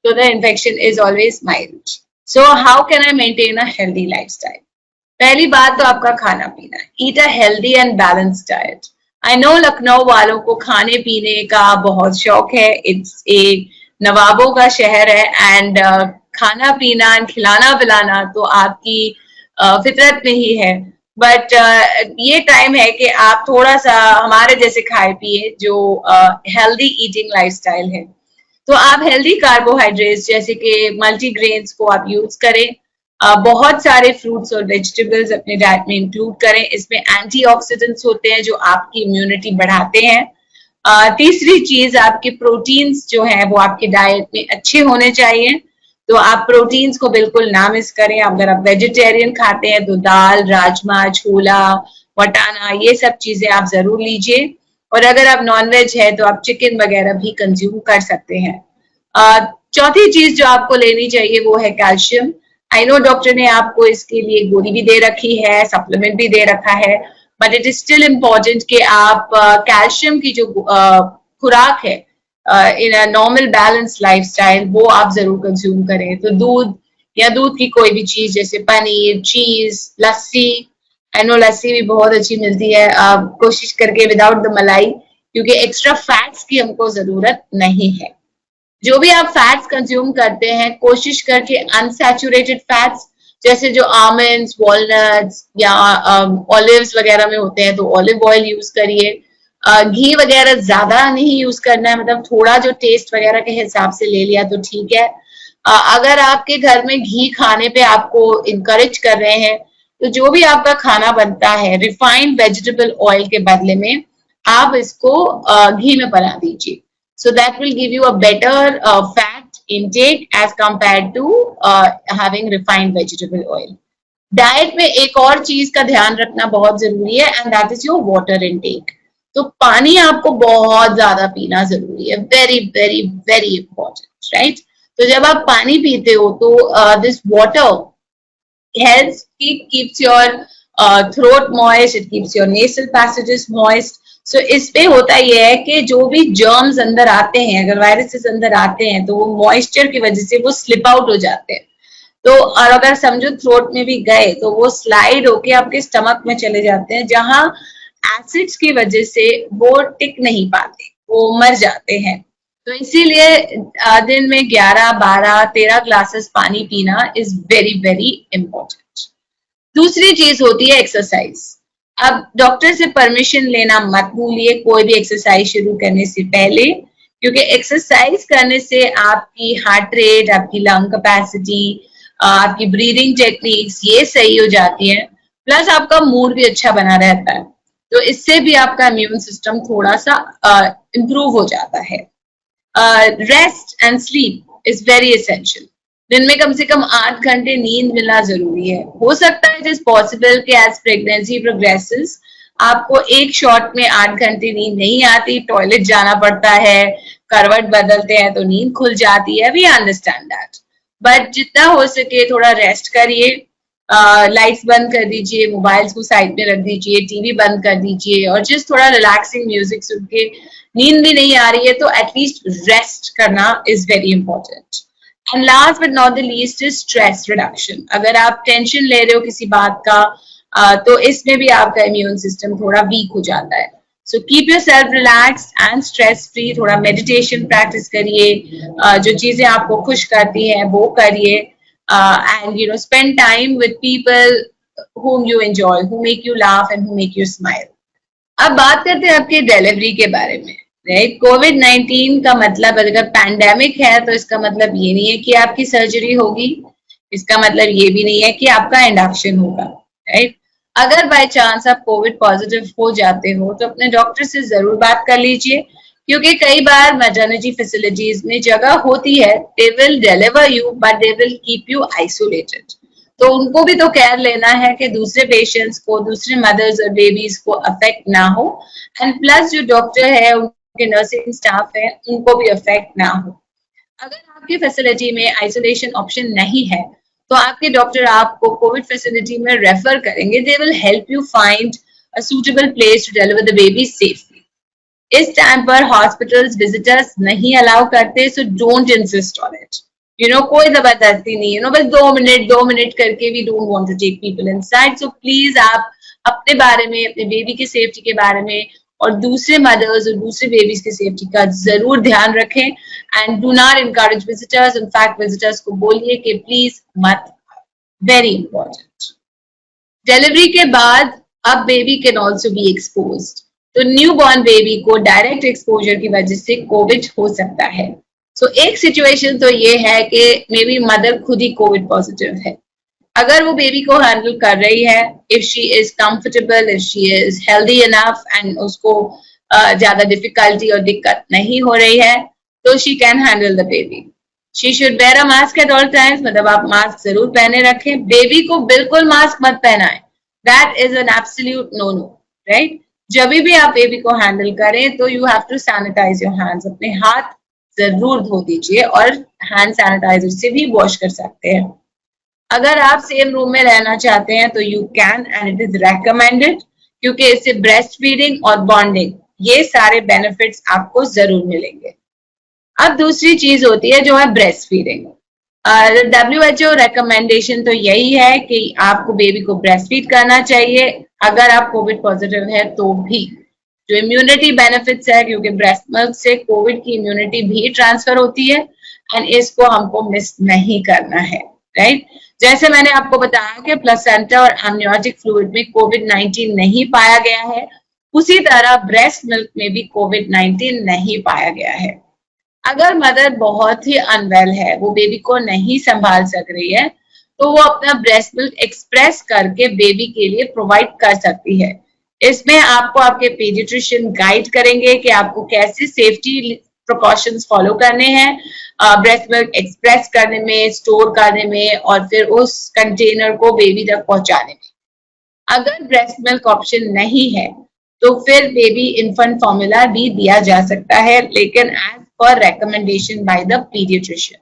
so the infection is always mild. So how can I maintain a healthy lifestyle? पहली बात तो आपका खाना पीना। Eat a healthy and balanced diet. I know Lucknow वालों को खाने पीने का बहुत शौक है। It's a नवाबों का शहर है एंड खाना पीना खिलाना पिलाना तो आपकी फितरत में ही है। बट ये टाइम है कि आप थोड़ा सा हमारे जैसे खाए पिए जो हेल्दी ईटिंग लाइफस्टाइल है। तो आप हेल्दी कार्बोहाइड्रेट्स जैसे कि मल्टीग्रेन्स को आप यूज करें। बहुत सारे फ्रूट्स और वेजिटेबल्स अपने डाइट में इंक्लूड करें। इसमें एंटीऑक्सीडेंट्स होते हैं जो आपकी इम्यूनिटी बढ़ाते हैं। तीसरी चीज, आपके प्रोटीन्स जो है वो आपके डाइट में अच्छे होने चाहिए। तो आप प्रोटीन्स को बिल्कुल ना मिस करें। अगर आप वेजिटेरियन खाते हैं तो दाल, राजमा, छोला, वटाना, ये सब चीजें आप जरूर लीजिए। और अगर आप नॉनवेज है तो आप चिकन वगैरह भी कंज्यूम कर सकते हैं। चौथी चीज जो आपको लेनी चाहिए वो है कैल्शियम। आई नो डॉक्टर ने आपको इसके लिए गोली भी दे रखी है, सप्लीमेंट भी दे रखा है, but it is still important कि आप कैल्शियम की जो खुराक है इन अ नॉर्मल बैलेंस लाइफस्टाइल वो आप जरूर कंज्यूम करें। तो दूध या दूध की कोई भी चीज जैसे पनीर, चीज, लस्सी। आई नो लस्सी भी बहुत अच्छी मिलती है। कोशिश करके विदाउट द मलाई, क्योंकि एक्स्ट्रा फैट्स की हमको जरूरत नहीं है। जो भी आप फैट्स कंज्यूम करते हैं, कोशिश करके अनसैचुरेटेड फैट्स जैसे जो आमंड्स, वॉलनट्स या ऑलिव्स वगैरह में होते हैं तो ऑलिव ऑयल यूज करिए। घी वगैरह ज्यादा नहीं यूज करना है, मतलब थोड़ा जो टेस्ट वगैरह के हिसाब से ले लिया तो ठीक है। अगर आपके घर में घी खाने पे आपको इनकरेज कर रहे हैं तो जो भी आपका खाना बनता है रिफाइंड वेजिटेबल ऑयल के बदले में आप इसको घी में बना दीजिए। So that will give you a better fat intake as compared to having refined vegetable oil. Diet में एक और चीज का ध्यान रखना बहुत जरूरी है and that is your water intake. तो पानी आपको बहुत ज्यादा पीना जरूरी है, very very very important, right. तो जब आप पानी पीते हो तो this water helps keeps your throat moist, it keeps your nasal passages moist. So इस पे होता ये है कि जो भी जर्म्स अंदर आते हैं, अगर वायरसेस अंदर आते हैं तो वो मॉइस्चर की वजह से वो स्लिप आउट हो जाते हैं। तो और अगर समझो थ्रोट में भी गए तो वो स्लाइड होके आपके स्टमक में चले जाते हैं, जहां एसिड्स की वजह से वो टिक नहीं पाते, वो मर जाते हैं। तो इसीलिए दिन में 11, 12, 13 ग्लासेस पानी पीना इज वेरी वेरी इंपॉर्टेंट। दूसरी चीज होती है एक्सरसाइज। अब डॉक्टर से परमिशन लेना मत भूलिए कोई भी एक्सरसाइज शुरू करने से पहले, क्योंकि एक्सरसाइज करने से आपकी हार्ट रेट, आपकी लंग कैपेसिटी, आपकी ब्रीदिंग टेक्निक्स ये सही हो जाती है, प्लस आपका मूड भी अच्छा बना रहता है। तो इससे भी आपका इम्यून सिस्टम थोड़ा सा इम्प्रूव हो जाता है। Rest and sleep is very essential. दिन में कम से कम 8 घंटे नींद मिलना जरूरी है। हो सकता है इट इज पॉसिबल कि एज प्रेगनेंसी प्रोग्रेसेस आपको एक शॉट में 8 घंटे नींद नहीं आती, टॉयलेट जाना पड़ता है, करवट बदलते हैं तो नींद खुल जाती है, वी अंडरस्टैंड दैट। बट जितना हो सके थोड़ा रेस्ट करिए, लाइट्स बंद कर दीजिए, मोबाइल्स को साइड में रख दीजिए, टीवी बंद कर दीजिए और जिस थोड़ा रिलैक्सिंग म्यूजिक सुन के नींद भी नहीं आ रही है तो एटलीस्ट रेस्ट करना is very important. And last but not the least is stress reduction. अगर आप टेंशन ले रहे हो किसी बात का तो इसमें भी आपका इम्यून सिस्टम थोड़ा वीक हो जाता है। So keep your self relaxed and stress free. थोड़ा मेडिटेशन प्रैक्टिस करिए, जो चीजें आपको खुश करती हैं वो करिए, and spend time with people whom you enjoy, who make you laugh and who make you smile. अब बात करते हैं आपके डिलीवरी के बारे में, राइट। कोविड-19 का मतलब अगर पैंडेमिक है तो इसका मतलब ये नहीं है कि आपकी सर्जरी होगी, इसका मतलब ये भी नहीं है कि आपका इंडक्शन होगा, राइट। अगर बाय चांस आप कोविड पॉजिटिव हो जाते हो तो अपने डॉक्टर से जरूर बात कर लीजिए, क्योंकि कई बार मैटरनिटी फैसिलिटीज में जगह होती है, they will deliver you but they will keep you isolated. तो उनको भी तो केयर लेना है कि दूसरे पेशेंट्स को, दूसरे मदर्स और बेबीज को अफेक्ट ना हो, एंड प्लस जो डॉक्टर है, उनके नर्सिंग स्टाफ है, उनको भी अफेक्ट ना हो। अगर आपकी फैसिलिटी में आइसोलेशन ऑप्शन नहीं है तो आपके डॉक्टर आपको कोविड फैसिलिटी में रेफर करेंगे। They will help you find a suitable place to deliver the baby safely. इस टाइम पर हॉस्पिटल्स विजिटर्स नहीं अलाउ करते, so don't insist on it. कोई जबरदस्ती नहीं, बस 2 मिनट करके we don't want to take people inside. So please आप अपने बारे में, अपने बेबी की सेफ्टी के बारे में और दूसरे मदर्स और दूसरे बेबीज की सेफ्टी का जरूर ध्यान रखें and do not encourage visitors. In fact visitors को बोलिए कि प्लीज मत। Very important. डिलीवरी के बाद अब baby can also be exposed. तो न्यू बॉर्न बेबी को डायरेक्ट एक्सपोजर की वजह से कोविड हो सकता है। सो एक सिचुएशन तो ये है कि मे बी मदर खुद ही कोविड पॉजिटिव है। अगर वो बेबी को हैंडल कर रही है, if she is comfortable, if she is healthy enough and उसको ज्यादा डिफिकल्टी और दिक्कत नहीं हो रही है, तो she can handle the baby. She should wear a mask at all times, मतलब आप मास्क जरूर पहने रखें। बेबी को बिल्कुल मास्क मत पहनाएं, that is an absolute no no, right. जब भी आप बेबी को हैंडल करें तो you have to sanitise your hands. अपने हाथ जरूर धो दीजिए और हैंड सैनिटाइजर से भी वॉश कर सकते हैं। अगर आप सेम रूम में रहना चाहते हैं तो you can and it is recommended, क्योंकि इससे ब्रेस्ट फीडिंग और बॉन्डिंग ये सारे बेनिफिट्स आपको जरूर मिलेंगे। अब दूसरी चीज होती है जो है ब्रेस्ट फीडिंग। WHO रिकमेंडेशन तो यही है कि आपको बेबी को ब्रेस्ट फीड करना चाहिए अगर आप कोविड पॉजिटिव है तो भी। जो इम्यूनिटी बेनिफिट्स है, क्योंकि ब्रेस्ट मिल्क से कोविड की इम्यूनिटी भी ट्रांसफर होती है, एंड इसको हमको मिस नहीं करना है, राइट। जैसे मैंने आपको बताया कि प्लेसेंटा और एमनियोटिक फ्लूइड में कोविड-19 नहीं पाया गया है, उसी तरह ब्रेस्ट मिल्क में भी कोविड-19 नहीं पाया गया है। अगर मदर बहुत ही अनवेल है, वो बेबी को नहीं संभाल सक रही है, तो वो अपना ब्रेस्ट मिल्क एक्सप्रेस करके बेबी के लिए प्रोवाइड कर सकती है। इसमें आपको आपके पीडियाट्रिशियन गाइड करेंगे कि आपको कैसे सेफ्टी प्रिकॉशंस फॉलो करने हैं ब्रेस्ट मिल्क एक्सप्रेस करने में, स्टोर करने में, और फिर उस कंटेनर को बेबी तक पहुंचाने में। अगर ब्रेस्ट मिल्क ऑप्शन नहीं है तो फिर बेबी इन्फेंट फॉर्मूला भी दिया जा सकता है, लेकिन as per recommendation by the paediatrician.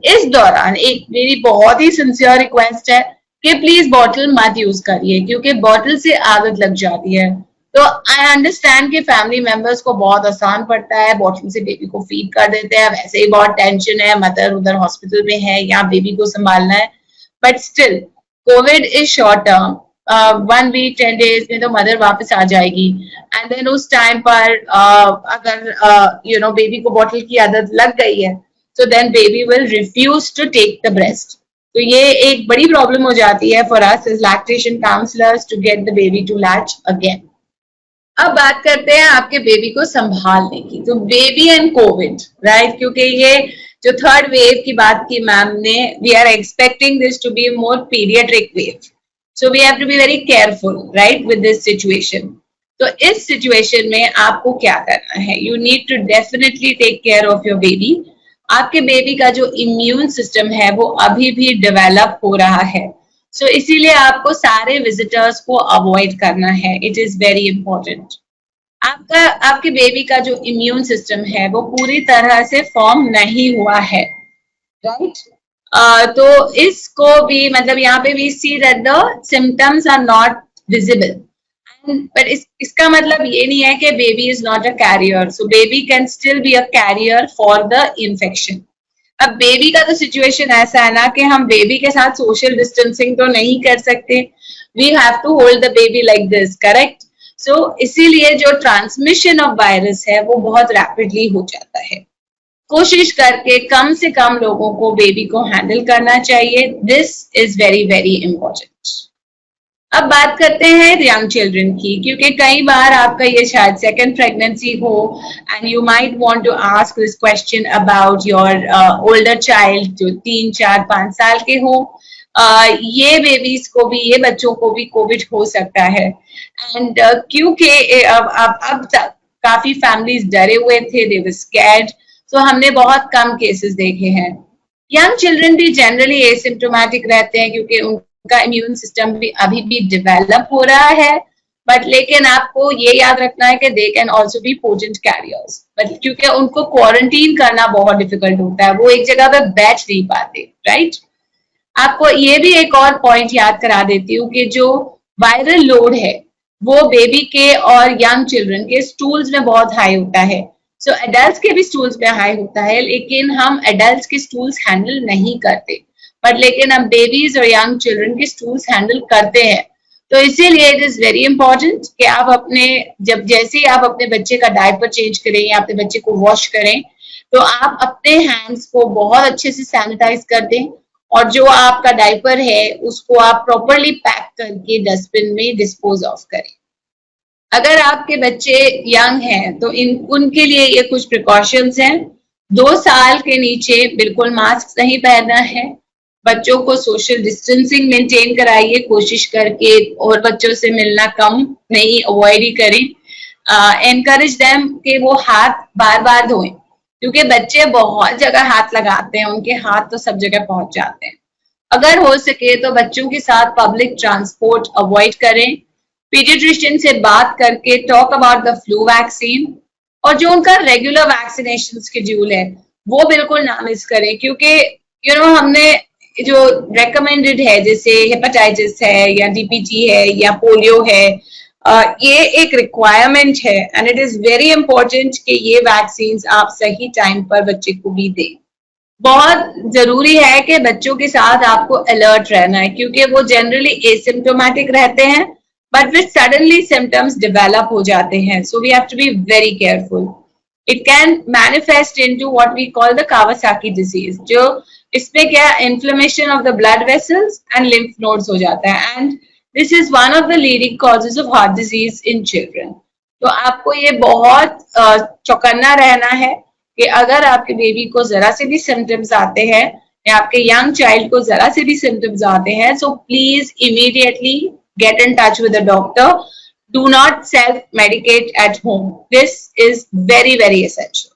इस दौरान एक मेरी बहुत ही सिंसियर रिक्वेस्ट है कि प्लीज बॉटल मत यूज करिए, क्योंकि बॉटल से आदत लग जाती है। तो आई अंडरस्टैंड कि फैमिली मेंबर्स को बहुत आसान पड़ता है, बॉटल से बेबी को फीड कर देते हैं, वैसे ही बहुत टेंशन है, मदर उधर हॉस्पिटल में है या बेबी को संभालना है, but still COVID is short term. 1 week 10 days में तो मदर वापस आ जाएगी, एंड देन उस टाइम पर अगर बेबी को बॉटल की आदत लग गई है, so then baby will refuse to take the breast. तो ये एक बड़ी प्रॉब्लम हो जाती है for us as lactation counselors to get the baby to latch again. अब बात करते हैं आपके बेबी को संभालने की। तो बेबी एंड कोविड, राइट, क्योंकि ये जो थर्ड वेव की बात की मैम ने, we are expecting this to be more paediatric wave, so we have to be very careful, right, with this situation. तो इस सिचुएशन में आपको क्या करना है? You need to definitely take care of your baby. आपके baby का जो इम्यून सिस्टम है वो अभी भी डेवलप हो रहा है, सो इसीलिए आपको सारे विजिटर्स को अवॉइड करना है। It is very important. आपके बेबी का जो इम्यून सिस्टम है वो पूरी तरह से फॉर्म नहीं हुआ है, राइट। तो इसको भी, मतलब यहाँ पे we see that the symptoms are not visible, but इसका मतलब ये नहीं है कि baby is not a carrier, so baby can still be a carrier for the infection. अब बेबी का तो सिचुएशन ऐसा है ना कि हम बेबी के साथ सोशल डिस्टेंसिंग तो नहीं कर सकते, we have to hold the baby like this, correct. So इसीलिए जो ट्रांसमिशन ऑफ वायरस है वो बहुत रैपिडली हो जाता है। कोशिश करके कम से कम लोगों को बेबी को हैंडल करना चाहिए। This is very very important. अब बात करते हैं यंग चिल्ड्रन की, क्योंकि कई बार आपका ये शायद सेकंड प्रेगनेंसी हो and you might want to ask this question about your older child जो 3, 4, 5 साल के हो। ये बेबीज को भी, ये बच्चों को भी कोविड हो सकता है, एंड क्योंकि अब तक काफी फैमिलीज डरे हुए थे, दे वर स्कैर्ड, सो हमने बहुत कम केसेस देखे हैं। यंग चिल्ड्रन भी जनरली एसिम्प्टोमेटिक रहते हैं, क्योंकि उनका इम्यून सिस्टम भी अभी भी डेवलप हो रहा है, बट लेकिन आपको ये याद रखना है कि they can also be potent carriers, but क्योंकि उनको क्वारंटीन करना बहुत डिफिकल्ट होता है, वो एक जगह पे बैठ नहीं पाते, राइट। आपको ये भी एक और पॉइंट याद करा देती हूँ कि जो वायरल लोड है वो बेबी के और यंग चिल्ड्रन के स्टूल्स में बहुत हाई होता है। सो एडल्ट्स के भी स्टूल्स में हाई होता है, लेकिन हम एडल्ट्स के स्टूल्स हैंडल नहीं करते, बट लेकिन हम बेबीज और यंग चिल्ड्रन के स्टूल्स हैंडल करते हैं। तो इसीलिए इट इज वेरी इंपॉर्टेंट कि आप जैसे ही आप अपने बच्चे का डायपर चेंज करें या अपने बच्चे को वॉश करें, तो आप अपने हैंड्स को बहुत अच्छे से सैनिटाइज कर दें, और जो आपका डायपर है उसको आप प्रॉपरली पैक करके डस्टबिन में डिस्पोज ऑफ करें। अगर आपके बच्चे यंग हैं तो उनके लिए ये कुछ प्रिकॉशंस हैं। 2 साल के नीचे बिल्कुल मास्क नहीं पहनना है। बच्चों को सोशल डिस्टेंसिंग मेंटेन कराइए कोशिश करके, और बच्चों से मिलना कम नहीं, अवॉइड ही करें। एनकरेज देम कि वो हाथ बार बार धोएं, क्योंकि बच्चे बहुत जगह हाथ लगाते हैं, उनके हाथ तो सब जगह पहुंच जाते हैं। अगर हो सके तो बच्चों के साथ पब्लिक ट्रांसपोर्ट अवॉइड करें। पीडियाट्रिशियन से बात करके talk about the flu vaccine, और जो उनका रेगुलर वैक्सीनेशन शेड्यूल है वो बिल्कुल ना मिस करें, क्योंकि हमने जो रेकमेंडेड है, जैसे हेपेटाइटिस है या डीपीटी है या पोलियो है, ये एक रिक्वायरमेंट है, and it is very important कि ये वैक्सीन आप सही टाइम पर बच्चे को भी दें। बहुत जरूरी है कि बच्चों के साथ आपको अलर्ट रहना है, क्योंकि वो जनरली एसिम्प्टोमेटिक रहते हैं, but with suddenly symptoms develop हो जाते हैं. So we have to be very careful. It can manifest into what we call the Kawasaki disease, जो इसमें क्या inflammation of the blood vessels and lymph nodes हो जाता है, and this is one of the leading causes of heart disease in children. तो आपको ये बहुत चौकन्ना रहना है कि अगर आपके बेबी को जरा से भी सिम्टम्स आते हैं या आपके यंग चाइल्ड को जरा से भी सिम्टम्स आते हैं, so please immediately get in touch with the doctor. Do not self-medicate at home. This is very, very essential.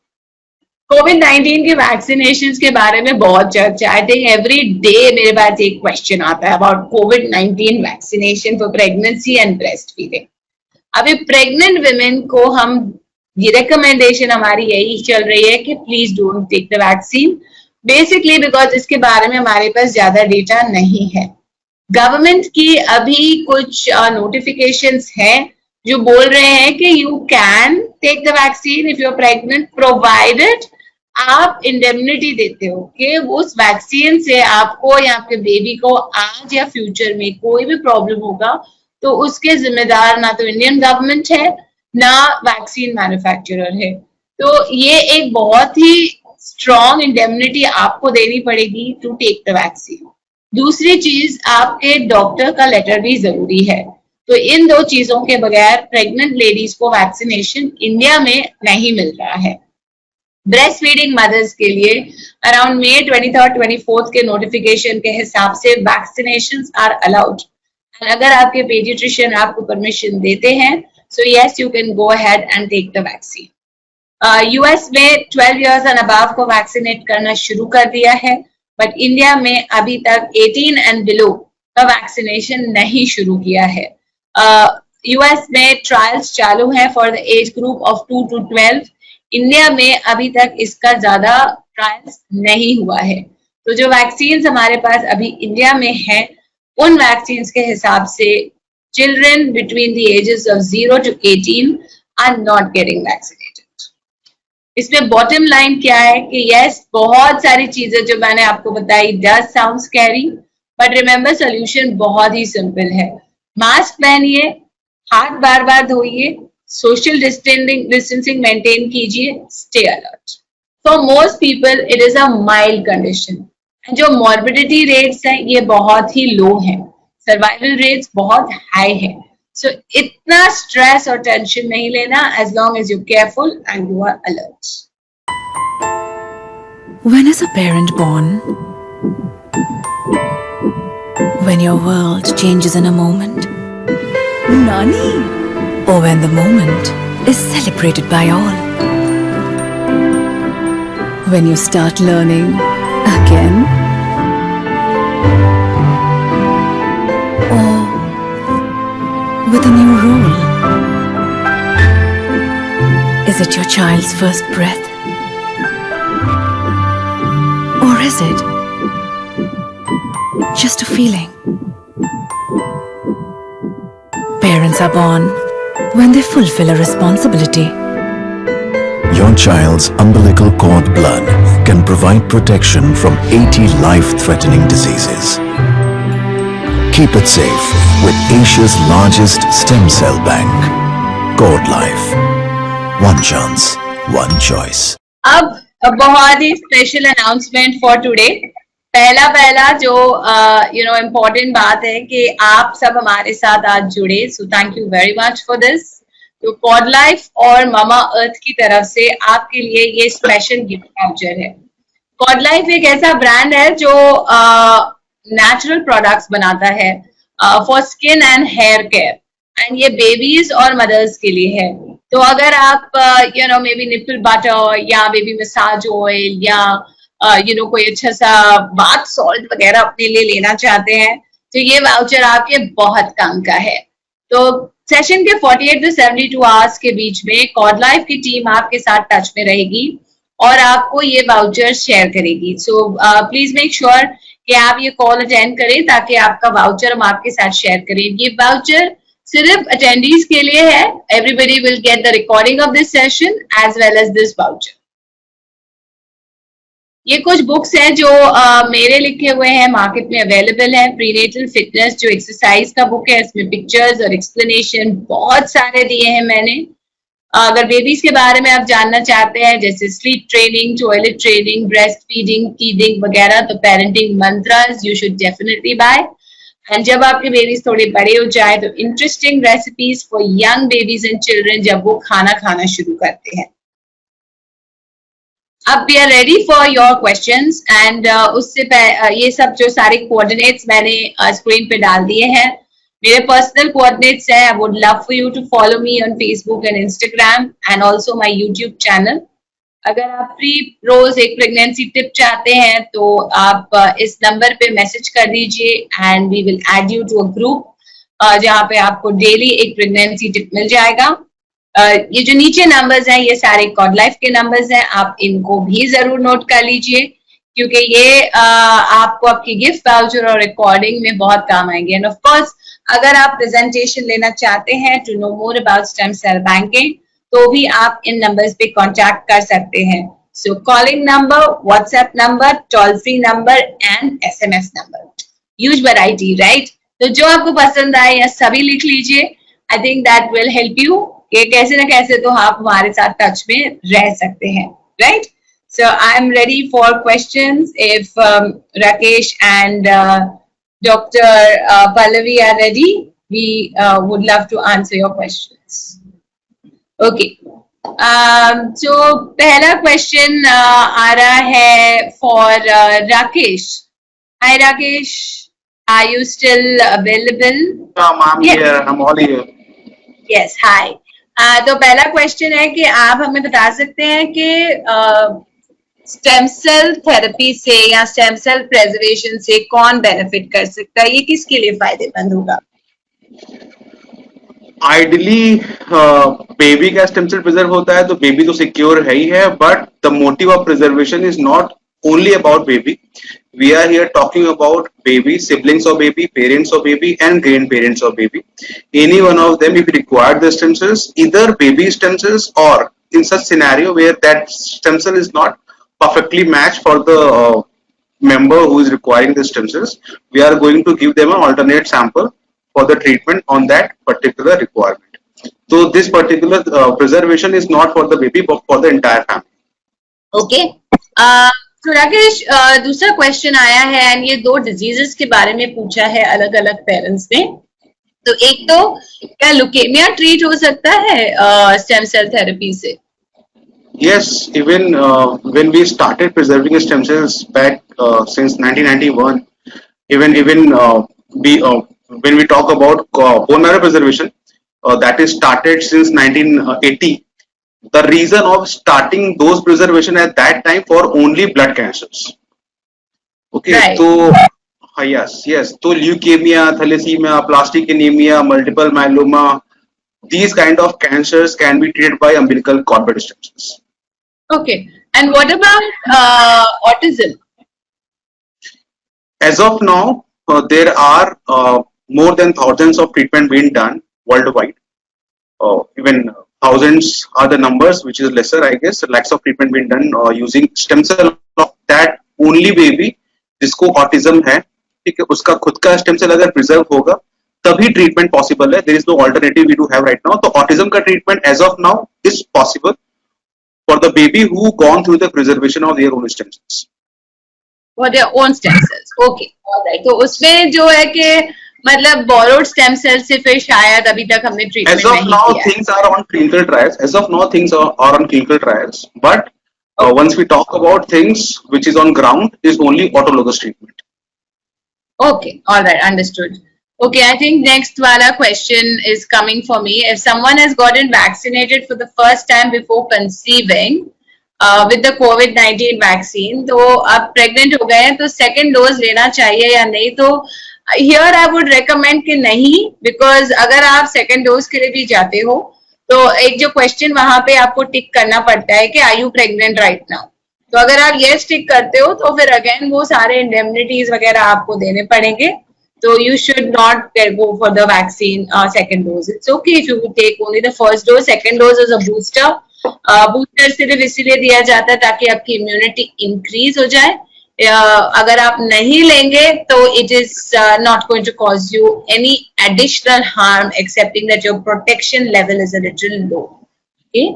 COVID-19 के वैक्सीनेशन के बारे में बहुत चर्चा. आई थिंक एवरी डे मेरे पास एक क्वेश्चन आता है about COVID-19 vaccination for pregnancy and breast feeding. अभी प्रेग्नेंट विमेन को हम ये रिकमेंडेशन हमारी यही चल रही है कि please don't take the vaccine, basically because इसके बारे में हमारे पास ज्यादा डेटा नहीं है. गवर्नमेंट की अभी कुछ नोटिफिकेशंस हैं जो बोल रहे हैं कि you can take the vaccine if you are pregnant provided आप इंडेमनिटी देते हो कि उस वैक्सीन से आपको या आपके बेबी को आज या फ्यूचर में कोई भी प्रॉब्लम होगा तो उसके जिम्मेदार ना तो इंडियन गवर्नमेंट है ना वैक्सीन मैन्युफैक्चरर है. तो ये एक बहुत ही स्ट्रॉन्ग इंडेमनिटी आपको देनी पड़ेगी टू टेक द वैक्सीन. दूसरी चीज आपके डॉक्टर का लेटर भी जरूरी है. तो इन दो चीजों के बगैर प्रेग्नेंट लेडीज को वैक्सीनेशन इंडिया में नहीं मिल रहा है. ब्रेस्ट फीडिंग मदर्स के लिए अराउंड May 23rd 24th के नोटिफिकेशन के हिसाब से वैक्सीनेशंस आर अलाउड. अगर आपके पेडियाट्रिशियन आपको परमिशन देते हैं, so yes you can go ahead and take the vaccine. US में 12 इयर्स एंड अबव को वैक्सीनेट करना शुरू कर दिया है, बट इंडिया में अभी तक 18 एंड बिलो का वैक्सीनेशन नहीं शुरू किया है. यूएस में ट्रायल्स चालू है for the age group of 2 to 12. India में अभी तक इसका ज्यादा ट्रायल्स नहीं हुआ है. तो जो वैक्सीन हमारे पास अभी इंडिया में है उन वैक्सीन के हिसाब से children between the ages of 0 to 18 are not getting vaccinated. इसमें बॉटम लाइन क्या है कि यस बहुत सारी चीजें जो मैंने आपको बताई does sound scary, but remember solution बहुत ही सिंपल है. मास्क पहनिए, हाथ बार बार धोइए, सोशल डिस्टेंसिंग मेंटेन कीजिए, stay alert. For most people it is a mild condition. जो मॉर्बिडिटी रेट्स हैं ये बहुत ही लो हैं, सर्वाइवल रेट्स बहुत हाई है. सो इतना स्ट्रेस और टेंशन नहीं लेना as long as you're careful and you are alert. When is a parent born? When your world changes in a moment. Nani? Or when the moment is celebrated by all. When you start learning again. Or with a new role. Is it your child's first breath? Or is it just a feeling? Parents are born when they fulfill a responsibility. Your child's umbilical cord blood can provide protection from 80 life-threatening diseases. Keep it safe with Asia's largest stem cell bank. Cord Life. One chance, one choice. अब बहुत ही special announcement for today. पहला जो important बात है कि आप सब हमारे साथ आज जुड़े, so thank you very much for this. तो कॉड लाइफ और मामा अर्थ की तरफ से आपके लिए ये स्पेशल गिफ्ट वाउचर है. कॉड लाइफ एक ऐसा ब्रांड है जो नेचुरल प्रोडक्ट्स बनाता है for skin and hair care, and ये बेबीज और मदर्स के लिए है. तो अगर आप मे बी निपल बटर या बेबी मसाज ऑयल या कोई अच्छा सा बाथ सॉल्ट वगैरह अपने लिए लेना चाहते हैं तो ये वाउचर आपके बहुत काम का है. तो सेशन के 48 to 72 आवर्स के बीच में कॉड लाइफ की टीम आपके साथ टच में रहेगी और आपको ये वाउचर शेयर करेगी. सो प्लीज मेक श्योर कि आप ये कॉल अटेंड करें ताकि आपका वाउचर हम आपके साथ शेयर करें. ये वाउचर सिर्फ अटेंडीज के लिए है. Everybody will get the recording of this session as well as this voucher. ये कुछ बुक्स हैं जो मेरे लिखे हुए हैं, मार्केट में अवेलेबल है. प्रीनेटल फिटनेस जो एक्सरसाइज का बुक है, इसमें पिक्चर्स और एक्सप्लेनेशन बहुत सारे दिए हैं मैंने. अगर बेबीज के बारे में आप जानना चाहते हैं, जैसे sleep training, toilet training, breastfeeding, feeding वगैरह, तो parenting mantras you should definitely buy. And जब आपके बेबीज थोड़े बड़े हो जाए तो interesting recipes for young babies and children, जब वो खाना खाना शुरू करते हैं. अब we are ready for your questions. And उससे ये सब जो सारे कोऑर्डिनेट्स मैंने स्क्रीन पे डाल दिए हैं, मेरे पर्सनल कोऑर्डिनेट्स हैं. I would love for you to follow me on Facebook and Instagram and also my YouTube channel. अगर आप फ्री रोज एक प्रेगनेंसी टिप चाहते हैं तो आप इस नंबर पे मैसेज कर दीजिए and we will add you to a group जहाँ पे आपको डेली एक प्रेगनेंसी टिप मिल जाएगा. ये जो नीचे नंबर्स हैं ये सारे कॉड लाइफ के नंबर्स हैं, आप इनको भी जरूर नोट कर लीजिए क्योंकि ये आपको आपकी गिफ्ट वाउचर और रिकॉर्डिंग में बहुत काम आएंगे. एंड ऑफ कोर्स अगर आप प्रेजेंटेशन लेना चाहते हैं to know more about stem cell banking तो भी आप इन नंबर्स पे कांटेक्ट कर सकते हैं. So calling number, WhatsApp number, toll free number and SMS number, huge variety, right? तो जो आपको पसंद आए या सभी लिख लीजिए. I think that will help you कि कैसे ना कैसे तो आप हमारे साथ टच में रह सकते हैं, right? So I am ready for questions. If Rakesh and doctor Pallavi are ready, we would love to answer your questions. Okay. So पहला क्वेश्चन आ रहा है for Rakesh. Hi Rakesh, are you still available? I'm here. I'm all here. Yes, hi. तो पहला question है कि आप हमें बता सकते हैं कि स्टेम सेल थेरेपी से या स्टेम सेल प्रिजर्वेशन से कौन बेनिफिट कर सकता है, ये किसके लिए फायदेमंद होगा? आइडली बेबी का स्टेम सेल प्रिजर्व होता है तो बेबी तो सिक्योर है ही है, but the motive of preservation is not only about baby. We are here talking about baby, siblings of baby, parents of baby and grandparents of baby. Any one of them if require the stem cells, either baby stem cells or in such scenario where that stem cell is not perfectly matched for the member who is requiring the stem cells, we are going to give them an alternate sample for the treatment on that particular requirement. So this particular preservation is not for the baby but for the entire family. Okay. तो राकेश, दूसरा question आया है and ये दो diseases के बारे में पूछा है अलग अलग पेरेंट्स ने. तो एक तो क्या लुकेमिया ट्रीट हो सकता है स्टेम सेल थेरेपी से? Yes, even when we started preserving stem cells back since 1991, even when we talk about bone marrow preservation, that is started since 1980. The reason of starting those preservation at that time for only blood cancers. Okay, Right. so yes, so leukemia, thalassemia, plastic anemia, multiple myeloma, these kind of cancers can be treated by umbilical cord blood stem cells. Okay. And what about autism? As of now, there are more than thousands of treatment being done worldwide. Even thousands are the numbers, which is lesser, I guess. Lakhs of treatment being done using stem cell of that only baby जिसको autism है, ठीक है, उसका खुद का stem cell अगर preserve होगा तभी treatment possible है. There is no alternative we do have right now. तो autism का treatment as of now is possible for the baby who gone through the preservation of their own stem cells. For their own stem cells. Okay. Alright. तो उसमें जो है कि मतलब borrowed stem cells से फिर शायद अभी तक हमने treatment As of नहीं now, किया है. things are on clinical trials. As of now, things are on clinical trials. But once we talk about things which is on ground, is only autologous treatment. Okay, all right, understood. Okay, I think next wala question is coming for me. If someone has gotten vaccinated for the first time before conceiving with the COVID-19 vaccine, तो अब pregnant हो गए हैं तो second dose लेना चाहिए या नहीं? तो here I would recommend कि नहीं, because अगर आप second dose के लिए भी जाते हो तो एक जो question वहां पे आपको टिक करना पड़ता है कि are you pregnant right now? तो अगर आप yes टिक करते हो तो फिर अगेन वो सारे indemnities वगैरह आपको देने पड़ेंगे. So you should not go for the vaccine second dose. It's okay if you take only the first dose. Second dose is a booster. Booster सिर्फ इसीलिए दिया जाता है ताकि आपकी इम्यूनिटी इंक्रीज हो जाए. अगर आप नहीं लेंगे तो it is not going to cause you any additional harm excepting that your protection level is a little low. Okay.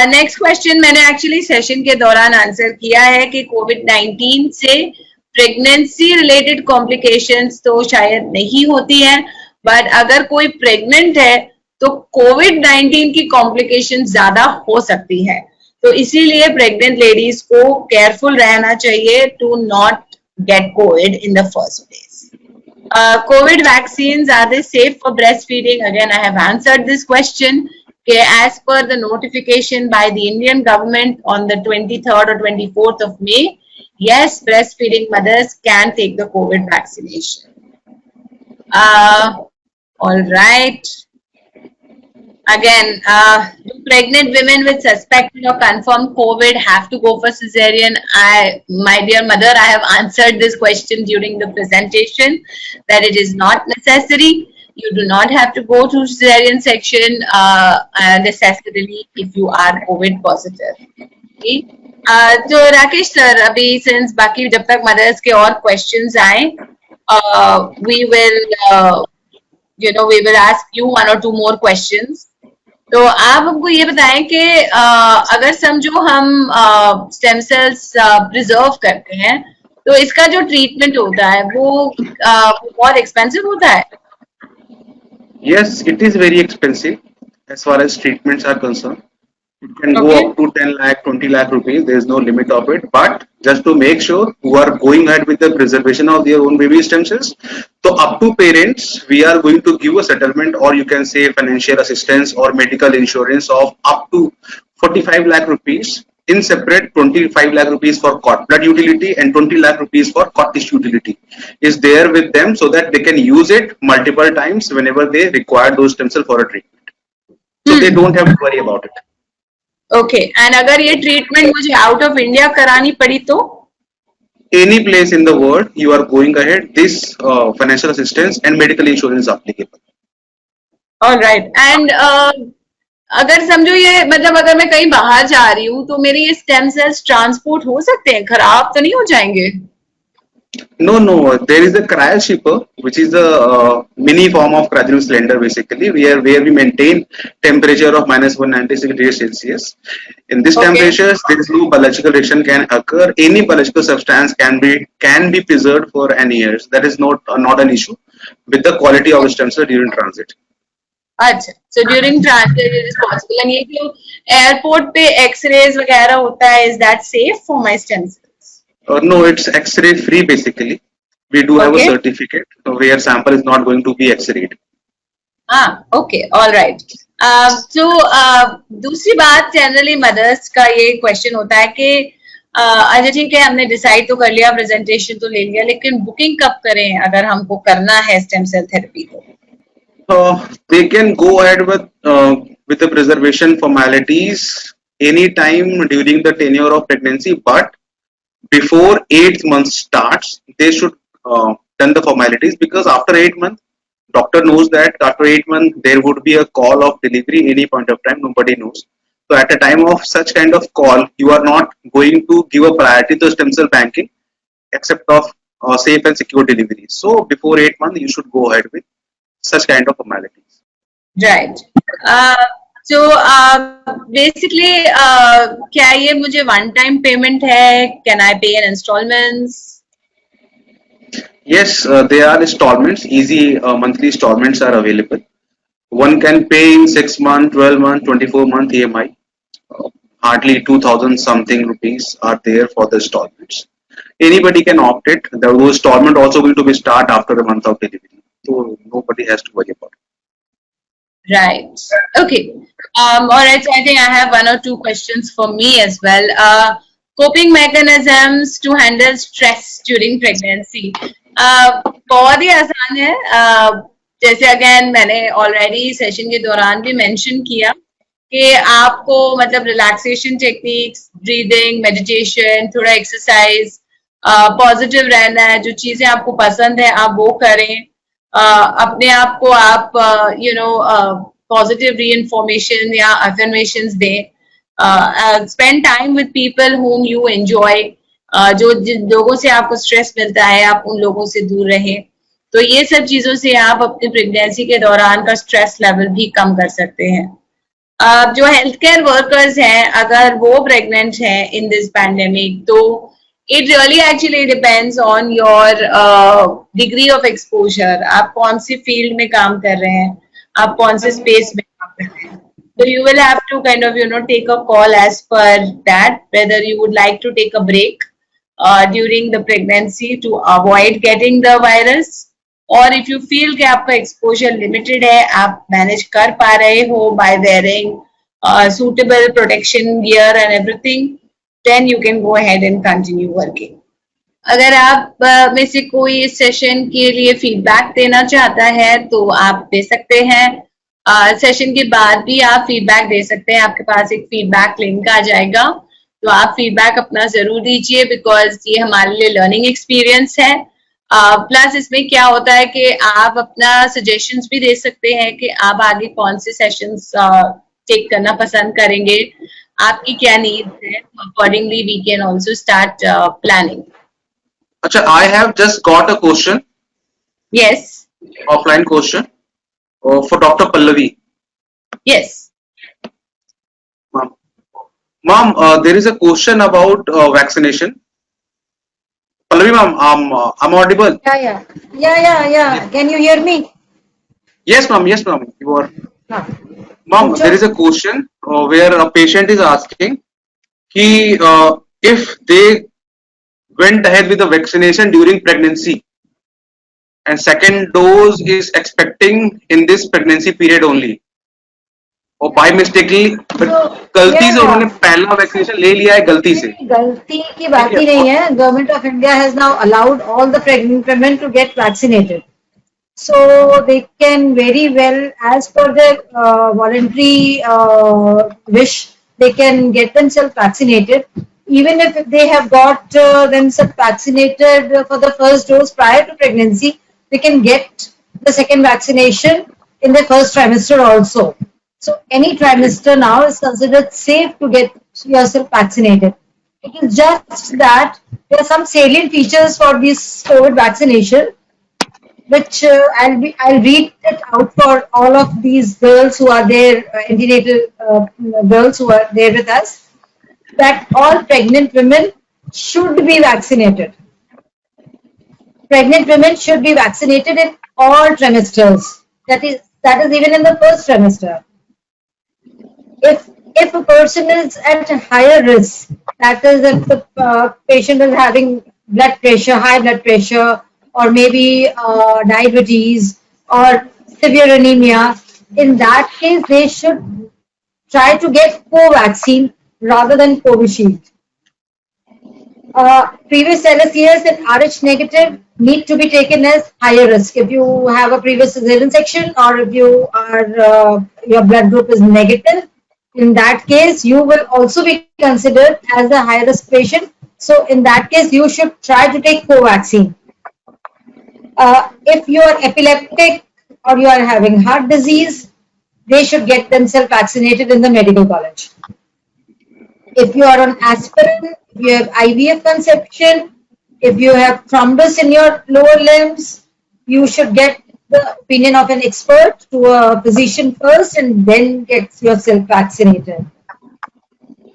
Next question मैंने एक्चुअली सेशन के दौरान आंसर किया है कि कोविड-19 से प्रेगनेंसी रिलेटेड कॉम्प्लिकेशंस तो शायद नहीं होती हैं, बट अगर कोई प्रेग्नेंट है तो कोविड-19 की कॉम्प्लिकेशन ज्यादा हो सकती है. तो इसीलिए प्रेग्नेंट लेडीज को केयरफुल रहना चाहिए to not get COVID in the first place. COVID vaccines, are they safe for breastfeeding? Again, I have answered this question. Okay, as per the notification by the Indian government on the 23rd or 24th of May, yes, breastfeeding mothers can take the COVID vaccination. All right. Again, do pregnant women with suspected or confirmed COVID have to go for cesarean? My dear mother, I have answered this question during the presentation that it is not necessary. You do not have to go to cesarean section necessarily if you are COVID positive. Okay? तो Rakesh sir, अभी since बाकी जब तक mothers के और questions आए, we will ask you one or two more questions. तो आप हमको ये बताएं कि अगर समझो हम स्टेम सेल्स प्रिजर्व करते हैं तो इसका जो ट्रीटमेंट होता है वो बहुत एक्सपेंसिव होता है. Yes, it is very expensive as far as treatments are concerned. It can go up to 10 lakh, 20 lakh rupees. There is no limit of it. But just to make sure who are going ahead with the preservation of their own baby stem cells, so up to parents, we are going to give a settlement, or you can say financial assistance or medical insurance of up to 45 lakh rupees in separate. 25 lakh rupees for cord blood utility and 20 lakh rupees for cord tissue utility is there with them, so that they can use it multiple times whenever they require those stem cells for a treatment. So they don't have to worry about it. Okay. And अगर ये treatment मुझे out of India करानी पड़ी तो? Any place in the world you are going ahead, this financial assistance and medical insurance is applicable. All right. And अगर समझो ये मतलब अगर मैं कहीं बाहर जा रही हूँ तो मेरे ये स्टेम सेल्स ट्रांसपोर्ट हो सकते हैं, खराब तो नहीं हो जाएंगे? No, there is a cryoshipper, which is a mini form of cryogenic cylinder basically, where we maintain temperature of -196 degrees Celsius. In this temperatures, there is no biological reaction can occur. Any biological substance can be preserved for n years. That is not an issue with the quality of stem cell during transit. अच्छा, so during transit it is possible. And ये जो airport पे X-rays वगैरह होता है, is that safe for my stem cells? No, it's X-ray free basically. We do have a certificate where sample is not going to be X-rayed. Okay, all right. So दूसरी बात generally mother's का ये question होता है कि अच्छा ठीक है, हमने डिसाइड तो कर लिया, प्रेजेंटेशन तो ले लिया, लेकिन बुकिंग कब करें अगर हमको करना है स्टेम सेल थेरेपी को? They can go ahead with the preservation formalities anytime during the tenure of pregnancy, but before 8th month starts, they should done the formalities, because after 8 months, doctor knows that after 8 months there would be a call of delivery any point of time. Nobody knows. So at a time of such kind of call, you are not going to give a priority to stem cell banking, except of safe and secure delivery. So before 8 months, you should go ahead with such kind of formalities. Right. So basically, क्या ये मुझे one time payment है? Can I pay in installments? Yes, there are installments. Easy monthly installments are available. One can pay in 6 month, 12 month, 24 month EMI. Hardly 2,000 something rupees are there for the installments. Anybody can opt it. Those installment also going to be start after a month of delivery, so nobody has to worry about it. Right. Okay. All right. So I think I have one or two questions for me as well. Coping mechanisms to handle stress during pregnancy. बहुत ही आसान है. जैसे again मैंने already session के दौरान भी mention किया कि आपको मतलब रिलैक्सेशन टेक्निक्स, ब्रीदिंग, मेडिटेशन, थोड़ा एक्सरसाइज, पॉजिटिव रहना है, जो चीजें आपको पसंद है आप वो करें. अपने आप को आप पॉजिटिव रीइंफॉर्मेशन या अफर्मेशंस दें. spend time with people whom you enjoy. जो जिन लोगों से आपको स्ट्रेस मिलता है आप उन लोगों से दूर रहें. तो ये सब चीजों से आप अपनी प्रेगनेंसी के दौरान का स्ट्रेस लेवल भी कम कर सकते हैं. जो हेल्थ केयर वर्कर्स हैं अगर वो प्रेग्नेंट हैं इन दिस पैंडेमिक तो it really actually depends on your degree of exposure. आप कौन सी फील्ड में काम कर रहे हैं, आप कौन से स्पेस में काम कर रहे हैं. So you will have to kind of take a call as per that whether you would like to take a break during the pregnancy to avoid getting the virus, or if you feel कि आपका exposure limited है, आप manage कर पा रहे हो by wearing suitable protection gear and everything, then you can go ahead and continue working. अगर आप में से कोई इस सेशन के लिए फीडबैक देना चाहता है तो आप दे सकते हैं. सेशन के बाद भी आप फीडबैक दे सकते हैं. आपके पास एक फीडबैक लिंक आ जाएगा तो आप फीडबैक अपना जरूर दीजिए बिकॉज ये हमारे लिए लर्निंग एक्सपीरियंस है. प्लस इसमें क्या होता है कि आप अपना सजेशंस भी दे सकते हैं कि आप आगे कौन से सेशंस टेक करना पसंद करेंगे, आपकी क्या नीड्स है. Accordingly we can also start planning. अच्छा, I have just got a question. Yes. Offline question for Dr. Pallavi. Yes. Ma'am, there is a question about vaccination. Pallavi ma'am, I'm audible. Yeah. Can you hear me? Yes ma'am, you are. Huh. Ma'am, there is a question where a patient is asking if they went ahead with the vaccination during pregnancy and second dose is expecting in this pregnancy period only, और by mistakenly गलती से उन्होंने पहला vaccination ले लिया है गलती से. गलती की बात ही नहीं है. Government of India has now allowed all the pregnant women to get vaccinated, so they can very well, as per their voluntary wish, they can get themselves vaccinated. Even if they have got themselves vaccinated for the first dose prior to pregnancy, they can get the second vaccination in the first trimester also. So any trimester now is considered safe to get yourself vaccinated. It is just that there are some salient features for this COVID vaccination, which I'll read it out for all of these girls who are there, antenatal girls who are there with us, that all pregnant women should be vaccinated. Pregnant women should be vaccinated in all trimesters. That is even in the first trimester. If a person is at a higher risk, that is if the patient is having blood pressure, high blood pressure, or maybe diabetes or severe anemia, in that case they should try to get Covaxin rather than Covishield. Previous LSCS and Rh negative need to be taken as higher risk. If you have a previous cesarean section or if you are your blood group is negative, in that case you will also be considered as a high risk patient. So in that case you should try to take Covaxin. If you are epileptic or you are having heart disease, they should get themselves vaccinated in the medical college. If you are on aspirin, if you have IVF conception, if you have thrombus in your lower limbs, you should get the opinion of an expert to a physician first and then get yourself vaccinated.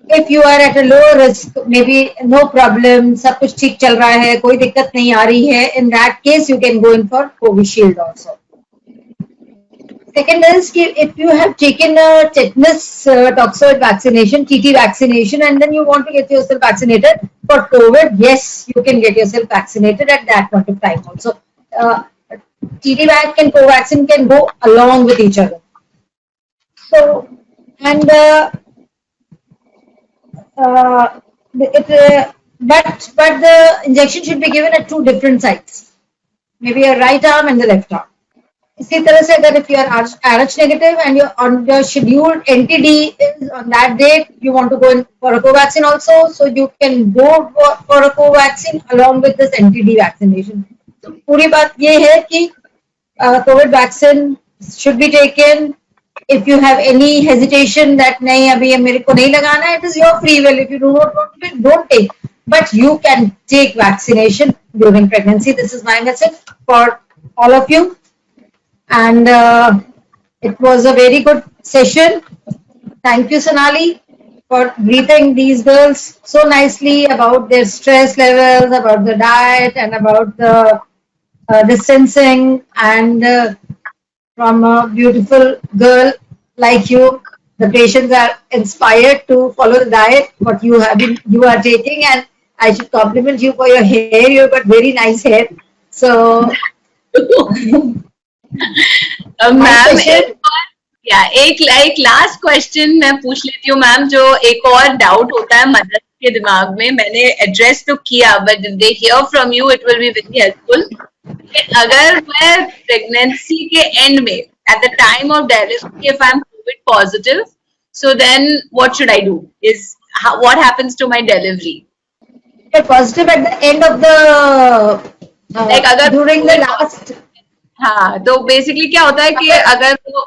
If you are at a lower risk, maybe no problem, सब कुछ ठीक चल रहा है, कोई दिक्कत नहीं आ रही है, in that case you can go in for Covishield also. Second is if you have taken a tetanus toxoid vaccination, TT vaccination, and then you want to get yourself vaccinated for COVID, yes, you can get yourself vaccinated at that point of time also. TT vac and Covaxin can go along with each other. So, and but the injection should be given at two different sites, maybe a right arm and the left arm. इसी तरह से अगर if you are Rh negative and you're on your scheduled NTD is on that date, you want to go in for a Covaxin also, so you can go for a Covaxin along with this NTD vaccination. So पूरी बात ये है कि COVID vaccine should be taken if you have any hesitation that nahi abhi ye mere ko nahi lagana, it is your free will. If you do not want to, don't take. But you can take vaccination during pregnancy. This is my message for all of you. And it was a very good session. Thank you, Sonali, for briefing these girls so nicely about their stress levels, about the diet, and about the distancing. And from a beautiful girl like you, the patients are inspired to follow the diet what you are taking. And I should compliment you for your hair. You've got very nice hair. So ma'am session. एक last question मैं पूछ लेती हूँ ma'am, जो एक और doubt होता है मदर के दिमाग में, मैंने एड्रेस तो किया, but they hear from you it will be very helpful. अगर मैं प्रेगनेंसी के एंड में at the time of delivery if I am Covid positive, so then what should I do? What happens to my delivery? You're positive at the end of the Like अगर during the last. हाँ, तो basically क्या होता है कि अगर वो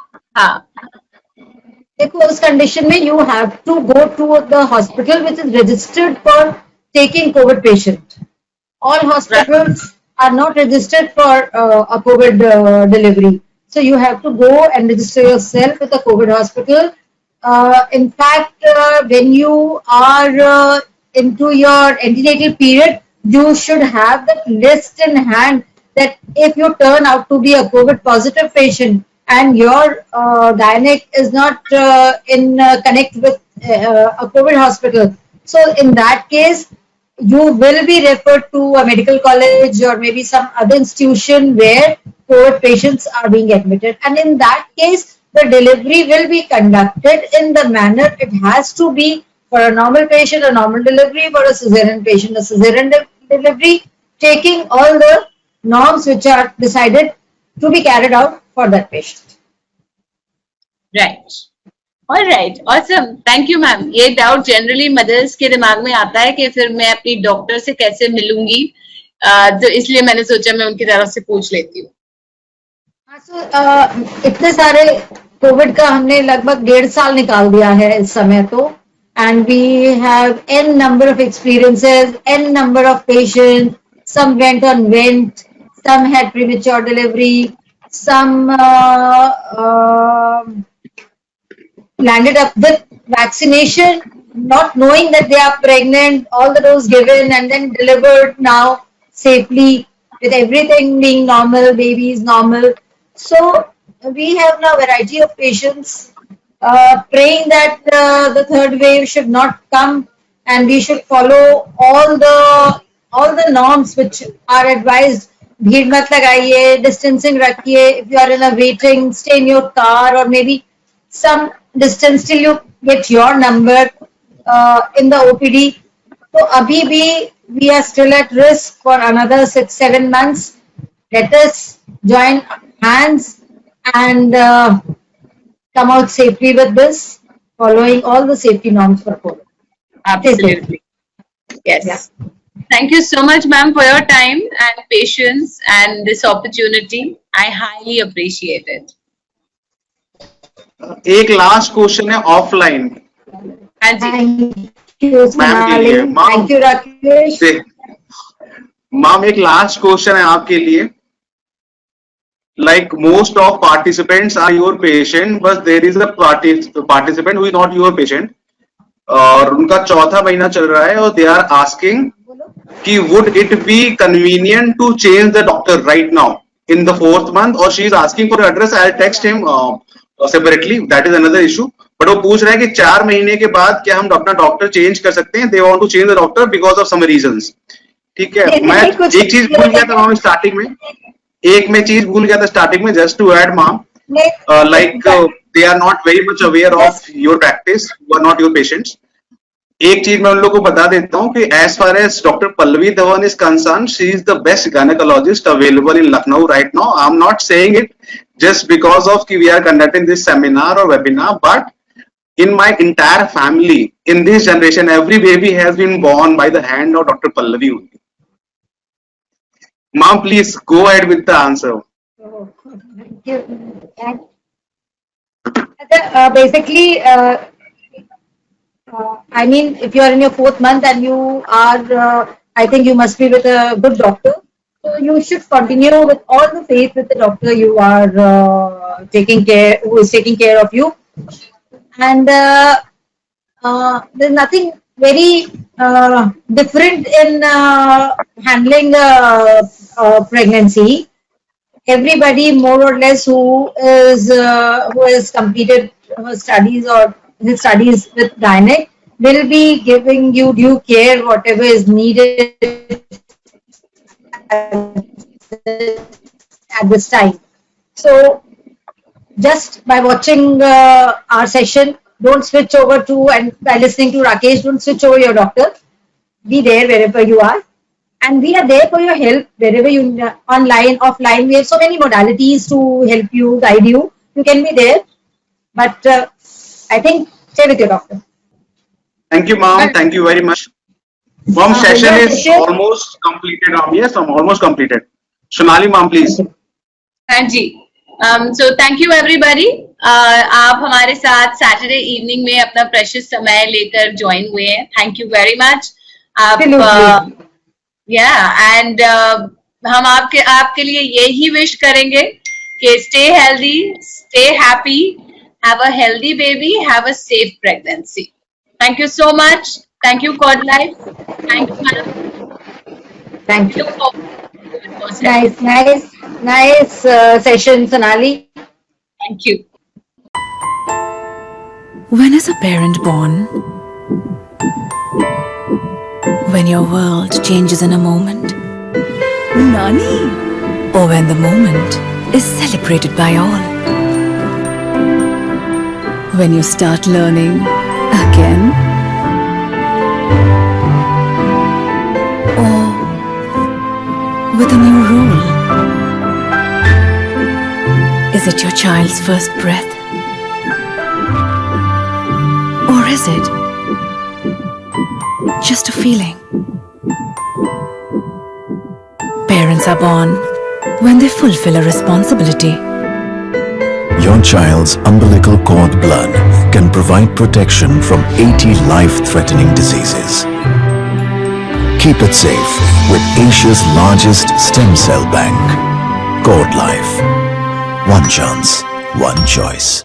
देखो उस कंडीशन में you have to go to the hospital which is registered for taking COVID patient. All hospitals are not registered for a COVID delivery. So you have to go and register yourself with a COVID hospital. In fact, when you are into your antenatal period, you should have that list in hand that if you turn out to be a COVID positive patient and your gynec is not in connect with a COVID hospital, so in that case, you will be referred to a medical college or maybe some other institution where COVID patients are being admitted. And in that case, the delivery will be conducted in the manner it has to be for a normal patient, a normal delivery, for a cesarean patient, a cesarean delivery, taking all the norms which are decided to be carried out for that patient. Right. All right. Awesome. Thank you, ma'am. ये doubt generally mother's के दिमाग में आता है कि फिर मैं अपनी डॉक्टर से कैसे मिलूंगी, तो इसलिए मैंने सोचा मैं उनकी तरफ से पूछ लेती हूँ. इतने सारे कोविड का हमने लगभग 1.5 साल निकाल दिया है इस समय तो, and we have n number of experiences, n number of patients. Some went on vent, some had premature delivery, some landed up with vaccination, not knowing that they are pregnant, all the dose given and then delivered now safely with everything being normal, babies normal. So we have now variety of patients praying that the third wave should not come, and we should follow all the norms which are advised. भीड़ मत लगाइए, distancing रखिए. If you are in a waiting, stay in your car or maybe some distance till you get your number in the OPD. So abhi bhi we are still at risk for another 6-7 months. Let us join hands and come out safely with this, following all the safety norms for COVID. Absolutely. Yes. Yeah. Thank you so much, ma'am, for your time and patience and this opportunity. I highly appreciate it. एक last question है offline. हाँ जी. Thank you, Sonali. Thank you, Rakesh. Ma'am एक last question है आपके लिए. Like most of participants are your patient, but there is a participant who is not your patient. और उनका 4था महीना चल रहा है और they are asking कि would it be convenient to change the doctor right now in the 4th month, or she is asking for address. I'll text him separately. That is another issue. But वो पूछ रहा है कि 4 महीने के बाद क्या हम अपना डॉक्टर चेंज कर सकते हैं. They want to change the doctor because of some reasons. ठीक है. मैं एक चीज भूल गया था स्टार्टिंग में. चीज भूल गया था स्टार्टिंग में. Just to add, ma'am, they are not very much aware of your practice, who are not your patients. एक चीज मैं उन लोगों को बता देता हूँ कि as far as Dr. Pallavi Dhawan is concerned, she is the best gynecologist available in Lucknow right now. I'm not saying it just because of we are conducting this seminar or webinar, but in my entire family, in this generation, every baby has been born by the hand of Dr. Pallavi only. Ma'am, please go ahead with the answer. Thank you. Basically, I mean, if you are in your fourth month and you are, I think you must be with a good doctor. So you should continue with all the faith with the doctor you are taking care, who is taking care of you. And there's nothing very different in handling pregnancy. Everybody more or less who has completed her studies or his studies with gynec will be giving you due care whatever is needed at this time. So just by watching our session, don't switch over to, and by listening to Rakesh, don't switch over your doctor. Be there wherever you are, and we are there for your help wherever you, online, offline. We have so many modalities to help you, guide you. You can be there, but I think stay with your doctor. Thank you, ma'am. Thank you very much. Ma'am, session your is session? almost completed, ma'am. Yes, I'm almost completed. Sonali, ma'am, please. हाँ जी. So thank you everybody. आप हमारे साथ Saturday evening में अपना precious समय लेकर join हुए हैं. Thank you very much. आप Absolutely. एंड हम आपके लिए यही विश करेंगे कि stay healthy, stay happy, have a healthy baby, have a safe pregnancy. Thank you so much. Thank you Cordlife. Thank you. Thank you. Look forward to it first. Nice session, Sonali. Thank you. When is a parent born? When your world changes in a moment. Nani? Or when the moment is celebrated by all. When you start learning again. Or with a new rule. Is it your child's first breath? Or is it just a feeling? Parents are born when they fulfill a responsibility. Your child's umbilical cord blood can provide protection from 80 life-threatening diseases. Keep it safe with Asia's largest stem cell bank. Cord Life. One chance, one choice.